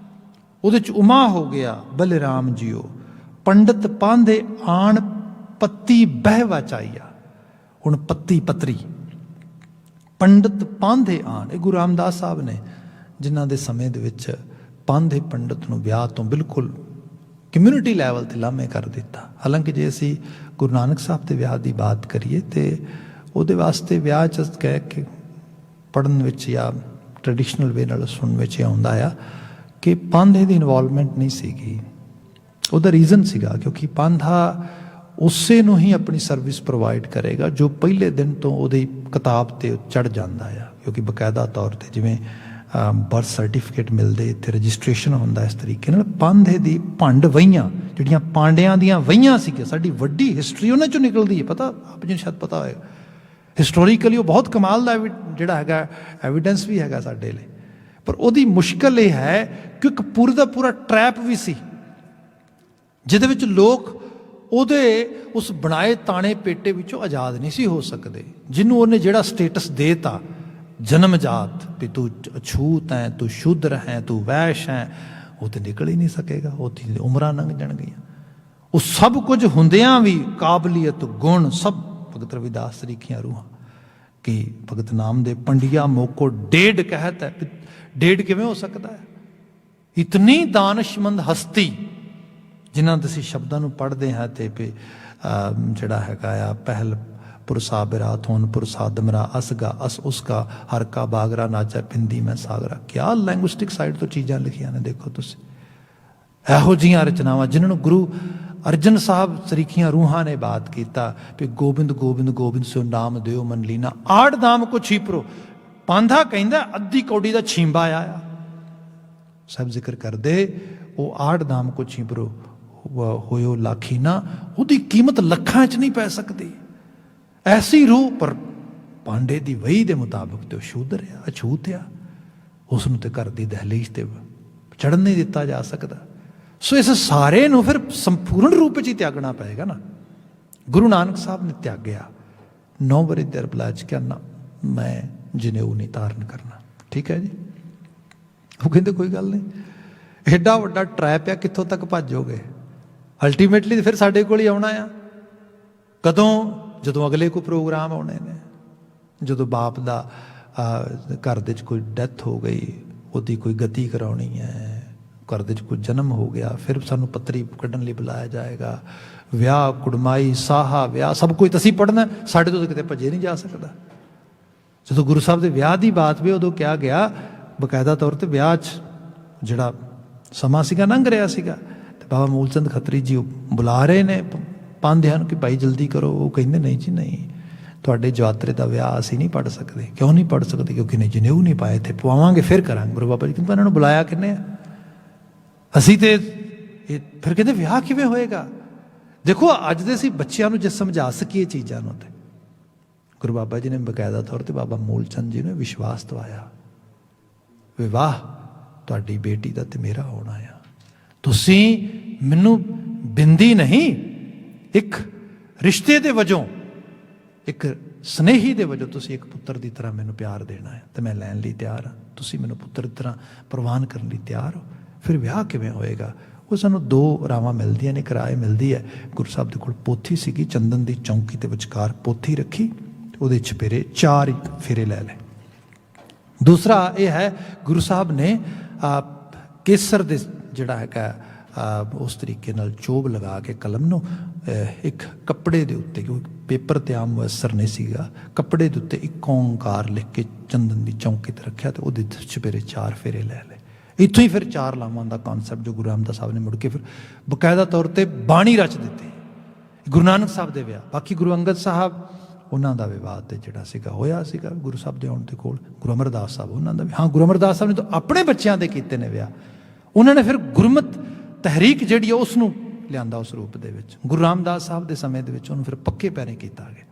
ਉਹਦੇ ਚ ਉਮਾ ਹੋ ਗਿਆ ਬਲਿਰਾਮ ਜੀਓ, ਪੰਡਤ ਪਾਂਧੇ ਆਣ ਪੱਤੀ ਬਹਿ ਵਾਚਾਈਆ। ਹੁਣ ਪੱਤੀ ਪੱਤਰੀ, ਪੰਡਤ ਪਾਂਧੇ ਆਣ, ਇਹ ਗੁਰੂ ਰਾਮਦਾਸ ਸਾਹਿਬ ਨੇ ਜਿਨ੍ਹਾਂ ਦੇ ਸਮੇਂ ਦੇ ਵਿੱਚ ਪਾਂਧੇ ਪੰਡਤ ਨੂੰ ਵਿਆਹ ਤੋਂ ਬਿਲਕੁਲ ਕਮਿਊਨਿਟੀ ਲੈਵਲ 'ਤੇ ਲਾਮੇ ਕਰ ਦਿੱਤਾ। ਹਾਲਾਂਕਿ ਜੇ ਅਸੀਂ ਗੁਰੂ ਨਾਨਕ ਸਾਹਿਬ ਦੇ ਵਿਆਹ ਦੀ ਬਾਤ ਕਰੀਏ ਤੇ ਉਹਦੇ ਵਾਸਤੇ ਵਿਆਹ 'ਚ ਕਹਿ ਕੇ ਪੜ੍ਹਨ ਵਿੱਚ ਜਾਂ ਟ੍ਰੈਡੀਸ਼ਨਲ ਵੇ ਨਾਲ ਸੁਣਨ ਵਿੱਚ ਆਉਂਦਾ ਆ ਕਿ ਪਾਂਧੇ ਦੀ ਇਨਵੋਲਵਮੈਂਟ ਨਹੀਂ ਸੀਗੀ। ਉਹਦਾ ਰੀਜ਼ਨ ਸੀਗਾ ਕਿਉਂਕਿ ਪਾਂਧਾ ਉਸੇ ਨੂੰ ਹੀ ਆਪਣੀ ਸਰਵਿਸ ਪ੍ਰੋਵਾਈਡ ਕਰੇਗਾ ਜੋ ਪਹਿਲੇ ਦਿਨ ਤੋਂ ਉਹਦੀ ਕਿਤਾਬ 'ਤੇ ਚੜ੍ਹ ਜਾਂਦਾ ਆ, ਕਿਉਂਕਿ ਬਕਾਇਦਾ ਤੌਰ 'ਤੇ ਜਿਵੇਂ ਬਰਥ ਸਰਟੀਫਿਕੇਟ ਮਿਲਦੇ, ਇੱਥੇ ਰਜਿਸਟ੍ਰੇਸ਼ਨ ਹੁੰਦਾ ਇਸ ਤਰੀਕੇ ਨਾਲ। ਪਾਂਧੇ ਦੀ ਭੰਡ ਵਹੀਆਂ ਜਿਹੜੀਆਂ ਪਾਂਡਿਆਂ ਦੀਆਂ ਵਹੀਆਂ ਸੀਗੀਆਂ, ਸਾਡੀ ਵੱਡੀ ਹਿਸਟਰੀ ਉਹਨਾਂ 'ਚੋਂ ਨਿਕਲਦੀ ਹੈ। ਪਤਾ ਆਪ ਜੀ ਨੂੰ ਸ਼ਾਇਦ ਪਤਾ ਹੋਏਗਾ, ਹਿਸਟੋਰੀਕਲੀ ਉਹ ਬਹੁਤ ਕਮਾਲ ਦਾ ਜਿਹੜਾ ਹੈਗਾ ਐਵੀਡੈਂਸ ਵੀ ਹੈਗਾ ਸਾਡੇ ਲਈ। ਪਰ ਉਹਦੀ ਮੁਸ਼ਕਲ ਇਹ ਹੈ ਕਿ ਇੱਕ ਪੂਰਾ ਦਾ ਪੂਰਾ ਟਰੈਪ ਵੀ ਸੀ ਜਿਹਦੇ ਵਿੱਚ ਲੋਕ ਉਹਦੇ ਉਸ ਬਣਾਏ ਤਾਣੇ ਪੇਟੇ ਵਿੱਚੋਂ ਆਜ਼ਾਦ ਨਹੀਂ ਸੀ ਹੋ ਸਕਦੇ। ਜਿਹਨੂੰ ਉਹਨੇ ਜਿਹੜਾ ਸਟੇਟਸ ਦੇਤਾ ਜਨਮ ਜਾਤ ਵੀ ਤੂੰ ਅਛੂਤ ਹੈ, ਤੂੰ ਸ਼ੂਦਰ ਹੈ, ਤੂੰ ਵੈਸ਼ ਹੈ, ਉਹ ਤੇ ਨਿਕਲ ਹੀ ਨਹੀਂ ਸਕੇਗਾ, ਉਹਦੀ ਉਮਰਾਂ ਲੰਘ ਜਾਣਗੀਆਂ। ਉਹ ਸਭ ਕੁਝ ਹੁੰਦਿਆਂ ਵੀ ਕਾਬਲੀਅਤ ਗੁਣ ਸਭ ਭਗਤ ਰਵਿਦਾਸ ਤਰੀਕੀਆਂ ਰੂਹਾਂ ਕਿ ਭਗਤ ਨਾਮ ਦੇ ਪੰਡਿਆ ਮੋਕੋ ਡੇਢ ਕਹਿਤ ਹੈ। ਡੇਢ ਕਿਵੇਂ ਹੋ ਸਕਦਾ ਹੈ? ਇਤਨੀ ਦਾਨਸ਼ਮੰਦ ਹਸਤੀ ਜਿਨ੍ਹਾਂ ਦੇ ਅਸੀਂ ਸ਼ਬਦਾਂ ਨੂੰ ਪੜ੍ਹਦੇ ਹਾਂ ਤੇ ਜਿਹੜਾ ਹੈਗਾ ਆ ਪਹਿਲ ਪੁਰਸਾ ਬਿਰਾਤ ਹੋਣ ਪੁਰਸਾ ਦਮਰਾ ਅਸਗਾ ਅਸ ਉਸਕਾ ਹਰ ਕਾ ਬਾਗਰਾ ਨਾਚਾ ਪਿੰਦੀ ਮੈਂ ਸਾਗਰਾ। ਕਿਆ ਲੈਂਗੁਇਸਟਿਕ ਸਾਈਡ ਤੋਂ ਚੀਜ਼ਾਂ ਲਿਖੀਆਂ ਨੇ, ਦੇਖੋ ਤੁਸੀਂ ਇਹੋ ਜਿਹੀਆਂ ਰਚਨਾਵਾਂ ਜਿਨ੍ਹਾਂ ਨੂੰ ਗੁਰੂ ਅਰਜਨ ਸਾਹਿਬ ਸਰੀਖੀਆਂ ਰੂਹਾਂ ਨੇ ਬਾਤ ਕੀਤਾ ਵੀ ਗੋਬਿੰਦ ਗੋਬਿੰਦ ਗੋਬਿੰਦ ਸੋ ਨਾਮ ਦਿਓ ਮਨ ਲੀਨਾ ਆੜ ਦਾਮ ਕੋ ਛੀਪਰੋ। ਪਾਂਧਾ ਕਹਿੰਦਾ ਅੱਧੀ ਕੌਡੀ ਦਾ ਛੀਂਬਾ ਆਇਆ, ਸਭ ਜ਼ਿਕਰ ਕਰਦੇ ਉਹ ਆੜ ਦਾਮ ਕੋ ਛੀਪਰੋ ਹੋਇਓ ਲਾਖੀ ਨਾ, ਉਹਦੀ ਕੀਮਤ ਲੱਖਾਂ 'ਚ ਨਹੀਂ ਪੈ ਸਕਦੀ। ਐਸੀ ਰੂਹ ਪਰ ਪਾਂਡੇ ਦੀ ਵਹੀ ਦੇ ਮੁਤਾਬਕ ਤੇ ਉਹ ਸ਼ੂਦਰ ਆ, ਅਛੂਤ ਆ, ਉਸ ਨੂੰ ਤੇ ਘਰ ਦੀ ਦਹਲੀਜ਼ ਤੇ ਚੜ੍ਹਨ ਨਹੀਂ ਦਿੱਤਾ ਜਾ ਸਕਦਾ। ਸੋ ਇਸ ਸਾਰੇ ਨੂੰ ਫਿਰ ਸੰਪੂਰਨ ਰੂਪ 'ਚ ਹੀ ਤਿਆਗਣਾ ਪਏਗਾ ਨਾ। ਗੁਰੂ ਨਾਨਕ ਸਾਹਿਬ ਨੇ ਤਿਆਗਿਆ 9 ਵਰੇ ਦੇ ਅਰਬਲਾ 'ਚ ਕਿਹਾ ਨਾ ਮੈਂ ਜਨੇਊ ਨਹੀਂ ਧਾਰਨ ਕਰਨਾ। ਠੀਕ ਹੈ ਜੀ, ਉਹ ਕਹਿੰਦੇ ਕੋਈ ਗੱਲ ਨਹੀਂ, ਐਡਾ ਵੱਡਾ ਟਰੈਪ ਆ, ਕਿੱਥੋਂ ਤੱਕ ਭੱਜੋਗੇ? ਅਲਟੀਮੇਟਲੀ ਫਿਰ ਸਾਡੇ ਕੋਲ ਹੀ ਆਉਣਾ ਆ। ਕਦੋਂ? ਜਦੋਂ ਅਗਲੇ ਕੋਈ ਪ੍ਰੋਗਰਾਮ ਆਉਣੇ ਨੇ, ਜਦੋਂ ਬਾਪ ਦਾ ਘਰ ਦੇ 'ਚ ਕੋਈ ਡੈਥ ਹੋ ਗਈ, ਉਹਦੀ ਕੋਈ ਗਤੀ ਕਰਾਉਣੀ ਹੈ, ਘਰ ਦੇ 'ਚ ਕੋਈ ਜਨਮ ਹੋ ਗਿਆ, ਫਿਰ ਸਾਨੂੰ ਪੱਤਰੀ ਕੱਢਣ ਲਈ ਬੁਲਾਇਆ ਜਾਏਗਾ। ਵਿਆਹ ਕੁੜਮਾਈ ਸਾਹਾ ਵਿਆਹ ਸਭ ਕੁਝ ਅਸੀਂ ਪੜ੍ਹਨਾ, ਸਾਡੇ ਤੋਂ ਕਿਤੇ ਭੱਜੇ ਨਹੀਂ ਜਾ ਸਕਦਾ। ਜਦੋਂ ਗੁਰੂ ਸਾਹਿਬ ਦੇ ਵਿਆਹ ਦੀ ਬਾਤ ਵੀ ਉਦੋਂ ਕਿਹਾ ਗਿਆ ਬਕਾਇਦਾ ਤੌਰ 'ਤੇ ਵਿਆਹ 'ਚ ਜਿਹੜਾ ਸਮਾਂ ਸੀਗਾ ਲੰਘ ਰਿਹਾ ਸੀਗਾ ਤੇ ਬਾਬਾ ਮੂਲ ਚੰਦ ਖੱਤਰੀ ਜੀ ਬੁਲਾ ਰਹੇ ਨੇ ਪਾਂਧਿਆਂ ਨੂੰ ਕਿ ਭਾਈ ਜਲਦੀ ਕਰੋ। ਉਹ ਕਹਿੰਦੇ ਨਹੀਂ ਜੀ ਨਹੀਂ, ਤੁਹਾਡੇ ਜਵਾਤਰੇ ਦਾ ਵਿਆਹ ਅਸੀਂ ਨਹੀਂ ਪੜ੍ਹ ਸਕਦੇ। ਕਿਉਂ ਨਹੀਂ ਪੜ੍ਹ ਸਕਦੇ? ਕਿਉਂਕਿ ਨਹੀਂ ਜਨੇਊ ਨਹੀਂ ਪਾਏ, ਤੇ ਪਵਾਵਾਂਗੇ ਫਿਰ ਕਰਾਂਗੇ। ਗੁਰੂ ਬਾਬਾ ਜੀ ਕਹਿੰਦੇ ਇਹਨਾਂ ਨੂੰ ਬੁਲਾਇਆ ਕਿੰਨੇ ਆ? ਅਸੀਂ ਤੇ ਇਹ ਫਿਰ ਕਹਿੰਦੇ ਵਿਆਹ ਕਿਵੇਂ ਹੋਏਗਾ? ਦੇਖੋ ਅੱਜ ਦੇ ਅਸੀਂ ਬੱਚਿਆਂ ਨੂੰ ਜੇ ਸਮਝਾ ਸਕੀਏ ਚੀਜ਼ਾਂ ਨੂੰ, ਤੇ ਗੁਰੂ ਬਾਬਾ ਜੀ ਨੇ ਬਕਾਇਦਾ ਤੌਰ ਤੇ ਬਾਬਾ ਮੂਲ ਚੰਦ ਜੀ ਨੂੰ ਵਿਸ਼ਵਾਸ ਦਵਾਇਆ, ਵਿਵਾਹ ਤੁਹਾਡੀ ਬੇਟੀ ਦਾ ਤੇ ਮੇਰਾ ਹੋਣਾ ਆ। ਤੁਸੀਂ ਮੈਨੂੰ ਬਿੰਦੀ ਨਹੀਂ, ਇੱਕ ਰਿਸ਼ਤੇ ਦੇ ਵਜੋਂ, ਇੱਕ ਸਨੇਹੀ ਦੇ ਵਜੋਂ ਤੁਸੀਂ ਇੱਕ ਪੁੱਤਰ ਦੀ ਤਰ੍ਹਾਂ ਮੈਨੂੰ ਪਿਆਰ ਦੇਣਾ ਹੈ, ਤੇ ਮੈਂ ਲੈਣ ਲਈ ਤਿਆਰ ਹਾਂ। ਤੁਸੀਂ ਮੈਨੂੰ ਪੁੱਤਰ ਦੀ ਤਰ੍ਹਾਂ ਪ੍ਰਵਾਨ ਕਰਨ ਲਈ ਤਿਆਰ ਹੋ। ਫਿਰ ਵਿਆਹ ਕਿਵੇਂ ਹੋਏਗਾ? ਉਹ ਸਾਨੂੰ ਦੋ ਰਾਵਾਂ ਮਿਲਦੀਆਂ ਨੇ, ਇੱਕ ਰਾਏ ਮਿਲਦੀ ਹੈ। ਗੁਰੂ ਸਾਹਿਬ ਦੇ ਕੋਲ ਪੋਥੀ ਸੀਗੀ, ਚੰਦਨ ਦੀ ਚੌਂਕੀ ਦੇ ਵਿਚਕਾਰ ਪੋਥੀ ਰੱਖੀ, ਉਹਦੇ ਚੁਪੇਰੇ 4 ਫੇਰੇ ਲੈ ਲਏ। ਦੂਸਰਾ ਇਹ ਹੈ, ਗੁਰੂ ਸਾਹਿਬ ਨੇ ਕੇਸਰ ਦੇ ਜਿਹੜਾ ਹੈਗਾ ਉਸ ਤਰੀਕੇ ਨਾਲ ਚੋਬ ਲਗਾ ਕੇ ਕਲਮ ਨੂੰ ਇੱਕ ਕੱਪੜੇ ਦੇ ਉੱਤੇ, ਕਿਉਂਕਿ ਪੇਪਰ ਤੇ ਆਮ ਮੁਅੱਸਰ ਨਹੀਂ ਸੀਗਾ, ਕੱਪੜੇ ਦੇ ਉੱਤੇ ਇੱਕ ਓਂਕਾਰ ਲਿਖ ਕੇ ਚੰਦਨ ਦੀ ਚੌਂਕੀ ਤੇ ਰੱਖਿਆ, ਤੇ ਉਹਦੇ ਚੁਪੇਰੇ 4 ਫੇਰੇ ਲੈ ਲਏ। ਇੱਥੋਂ ਹੀ ਫਿਰ 4 ਲਾਵਾਂ ਦਾ ਕਨਸੈਪਟ ਜੋ ਗੁਰੂ ਰਾਮਦਾਸ ਸਾਹਿਬ ਨੇ ਮੁੜ ਕੇ ਫਿਰ ਬਕਾਇਦਾ ਤੌਰ ਤੇ ਬਾਣੀ ਰਚ ਦਿੱਤੀ। ਗੁਰੂ ਨਾਨਕ ਸਾਹਿਬ ਦੇ ਵਿਆਹ, ਬਾਕੀ ਗੁਰੂ ਅੰਗਦ ਸਾਹਿਬ ਉਹਨਾਂ ਦਾ ਵਿਵਾਹ ਤੇ ਜਿਹੜਾ ਸੀਗਾ ਹੋਇਆ ਸੀਗਾ ਗੁਰੂ ਸਾਹਿਬ ਦੇ ਆਉਣ ਦੇ ਕੋਲ। ਗੁਰੂ ਅਮਰਦਾਸ ਸਾਹਿਬ ਉਹਨਾਂ ਦਾ ਵੀ, ਹਾਂ ਗੁਰੂ ਅਮਰਦਾਸ ਸਾਹਿਬ ਨੇ ਤਾਂ ਆਪਣੇ ਬੱਚਿਆਂ ਦੇ ਕੀਤੇ ਨੇ ਵਿਆਹ। ਉਹਨਾਂ ਨੇ ਫਿਰ ਗੁਰਮਤ ਤਹਿਰੀਕ ਜਿਹੜੀ ਉਸ ਨੂੰ ਲਿਆਂਦਾ ਉਸ ਰੂਪ ਦੇ ਵਿੱਚ। ਗੁਰੂ ਰਾਮਦਾਸ ਸਾਹਿਬ ਦੇ ਸਮੇਂ ਦੇ ਵਿੱਚ ਉਹਨੂੰ ਫਿਰ ਪੱਕੇ ਪੈਰੇ ਕੀਤਾ ਗਿਆ।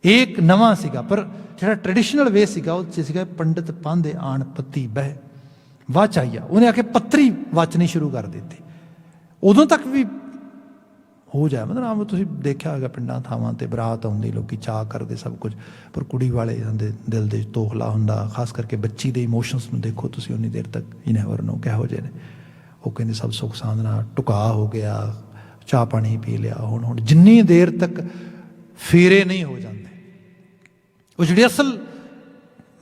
ਇਹ ਇੱਕ ਨਵਾਂ ਸੀਗਾ, ਪਰ ਜਿਹੜਾ ਟ੍ਰੈਡੀਸ਼ਨਲ ਵੇ ਸੀਗਾ ਉਹ 'ਚ ਸੀਗਾ ਪੰਡਿਤ ਪਾਂਦੇ ਆਣ ਪੱਤੀ ਬਹਿ ਵਾਚ ਆਈਆ। ਉਹਨੇ ਆ ਕੇ ਪੱਤਰੀ ਵਾਚਣੀ ਸ਼ੁਰੂ ਕਰ ਦਿੱਤੀ। ਉਦੋਂ ਤੱਕ ਵੀ ਹੋ ਜਾਏ, ਮਤਲਬ ਆਮ ਤੁਸੀਂ ਦੇਖਿਆ ਹੋਵੇਗਾ ਪਿੰਡਾਂ ਥਾਵਾਂ ਤੇ ਬਰਾਤ ਆਉਂਦੀ, ਲੋਕੀ ਚਾਅ ਕਰਦੇ ਸਭ ਕੁਝ, ਪਰ ਕੁੜੀ ਵਾਲੇ ਦੇ ਦਿਲ ਦੇ ਤੋਖਲਾ ਹੁੰਦਾ। ਖਾਸ ਕਰਕੇ ਬੱਚੀ ਦੇ ਇਮੋਸ਼ਨਸ ਨੂੰ ਦੇਖੋ ਤੁਸੀਂ, ਉਨੀ ਦੇਰ ਤੱਕ ਯੂ ਨੈਵਰ ਨੋ ਕਿਹੋ ਜਿਹੇ ਨੇ। ਉਹ ਕਹਿੰਦੇ ਸਭ ਸੁੱਖ ਸਾਂਦ ਨਾਲ ਟੁਕਾ ਹੋ ਗਿਆ, ਚਾਹ ਪਾਣੀ ਪੀ ਲਿਆ। ਹੁਣ ਜਿੰਨੀ ਦੇਰ ਤੱਕ ਫੇਰੇ ਨਹੀਂ ਹੋ ਜਾਂਦੇ, ਉਹ ਜਿਹੜੀ ਅਸਲ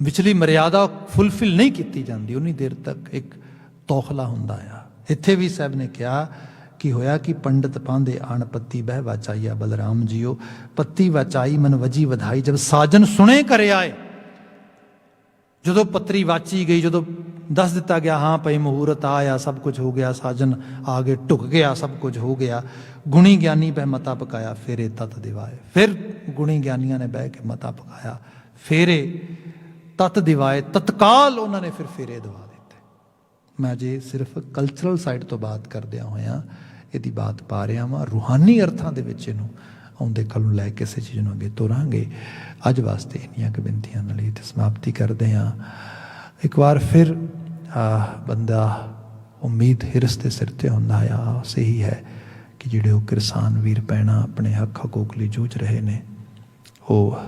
ਵਿਚਲੀ ਮਰਿਆਦਾ ਫੁੱਲਫਿਲ ਨਹੀਂ ਕੀਤੀ ਜਾਂਦੀ, ਉਨੀ ਦੇਰ ਤੱਕ ਇੱਕ ਤੋਖਲਾ ਹੁੰਦਾ ਆ। ਇੱਥੇ ਵੀ ਸਾਹਿਬ ਨੇ ਕਿਹਾ ਕਿ ਹੋਇਆ ਕਿ ਪੰਡਿਤ ਪਾਂਦੇ ਆਣ ਪੱਤੀ ਬਹਿ ਵਾਚਾਈਆ ਬਲਰਾਮ ਜੀਓ, ਪੱਤੀ ਵਾਚਾਈ ਮਨ ਵਜੀ ਵਧਾਈ ਜਬ ਸਾਜਨ ਸੁਣੇ ਕਰ ਆਏ। ਜਦੋਂ ਪੱਤਰੀ ਵਾਚੀ ਗਈ, ਜਦੋਂ ਦੱਸ ਦਿੱਤਾ ਗਿਆ ਹਾਂ ਭਾਈ ਮਹੂਰਤ ਆਇਆ, ਸਭ ਕੁਝ ਹੋ ਗਿਆ, ਸਾਜਨ ਆ ਗਏ, ਢੁਕ ਗਿਆ, ਸਭ ਕੁਝ ਹੋ ਗਿਆ। ਗੁਣੀ ਗਿਆਨੀ ਬਹਿ ਮਤਾ ਪਕਾਇਆ, ਫੇਰੇ ਤਤ ਦਿਵਾਏ। ਫਿਰ ਗੁਣੀ ਗਿਆਨੀਆਂ ਨੇ ਬਹਿ ਕੇ ਮਤਾ ਪਕਾਇਆ, ਫੇਰੇ ਤਤ ਦਿਵਾਏ। ਤਤਕਾਲ ਉਹਨਾਂ ਨੇ ਫਿਰ ਫੇਰੇ ਦਵਾ ਦਿੱਤੇ। ਮੈਂ ਜੇ ਸਿਰਫ ਕਲਚਰਲ ਸਾਈਡ ਤੋਂ ਬਾਤ ਕਰਦਿਆਂ ਹੋਇਆਂ ਇਹਦੀ ਬਾਤ ਪਾ ਰਿਹਾ ਵਾਂ, ਰੂਹਾਨੀ ਅਰਥਾਂ ਦੇ ਵਿੱਚ ਇਹਨੂੰ ਆਉਂਦੇ ਕੱਲ੍ਹ ਨੂੰ ਲੈ ਕੇ ਕਿਸੇ ਚੀਜ਼ ਨੂੰ ਅੱਗੇ ਤੋਰਾਂਗੇ। ਅੱਜ ਵਾਸਤੇ ਇੰਨੀਆਂ ਕੁ ਬੇਨਤੀਆਂ ਨਾਲ ਹੀ ਤੇ ਸਮਾਪਤੀ ਕਰਦੇ ਹਾਂ। ਇੱਕ ਵਾਰ ਫਿਰ ਬੰਦਾ ਉਮੀਦ ਹਿਰਸ ਦੇ ਸਿਰ ਤੇ ਹੁੰਦਾ ਆ, ਸਹੀ ਹੈ ਕਿ ਜਿਹੜੇ ਉਹ ਕਿਰਸਾਨ ਵੀਰ ਭੈਣਾਂ ਆਪਣੇ ਹੱਕ ਹਕੂਕ ਲਈ ਜੂਝ ਰਹੇ ਨੇ, ਉਹ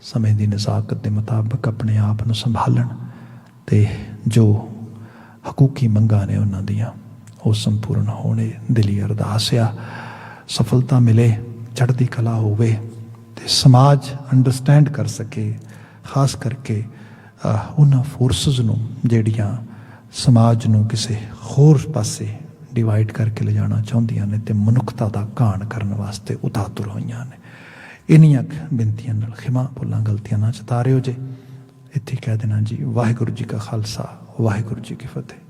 ਸਮੇਂ ਦੀ ਨਜ਼ਾਕਤ ਦੇ ਮੁਤਾਬਕ ਆਪਣੇ ਆਪ ਨੂੰ ਸੰਭਾਲਣ ਤੇ ਜੋ ਹਕੂਕੀ ਮੰਗਾਂ ਨੇ ਉਹਨਾਂ ਦੀਆਂ ਉਹ ਸੰਪੂਰਨ ਹੋਣੇ ਦਿਲੀ ਅਰਦਾਸ ਆ। ਸਫਲਤਾ ਮਿਲੇ, ਚੜ੍ਹਦੀ ਕਲਾ ਹੋਵੇ ਤੇ ਸਮਾਜ ਅੰਡਰਸਟੈਂਡ ਕਰ ਸਕੇ, ਖਾਸ ਕਰਕੇ ਉਹਨਾਂ ਫੋਰਸਿਸ ਨੂੰ ਜਿਹੜੀਆਂ ਸਮਾਜ ਨੂੰ ਕਿਸੇ ਹੋਰ ਪਾਸੇ ਡਿਵਾਈਡ ਕਰਕੇ ਲਿਜਾਣਾ ਚਾਹੁੰਦੀਆਂ ਨੇ ਤੇ ਮਨੁੱਖਤਾ ਦਾ ਘਾਣ ਕਰਨ ਵਾਸਤੇ ਉਤਾਤੁਰ ਹੋਈਆਂ ਨੇ। ਇੰਨੀਆਂ ਬੇਨਤੀਆਂ ਨਾਲ ਖਿਮਾ ਭੁੱਲਾਂ ਗਲਤੀਆਂ ਨਾ ਚਤਾਰਿਓ ਜੇ। ਇੱਥੇ ਕਹਿ ਦੇਣਾ ਜੀ, ਵਾਹਿਗੁਰੂ ਜੀ ਕਾ ਖਾਲਸਾ, ਵਾਹਿਗੁਰੂ ਜੀ ਕੀ ਫਤਿਹ।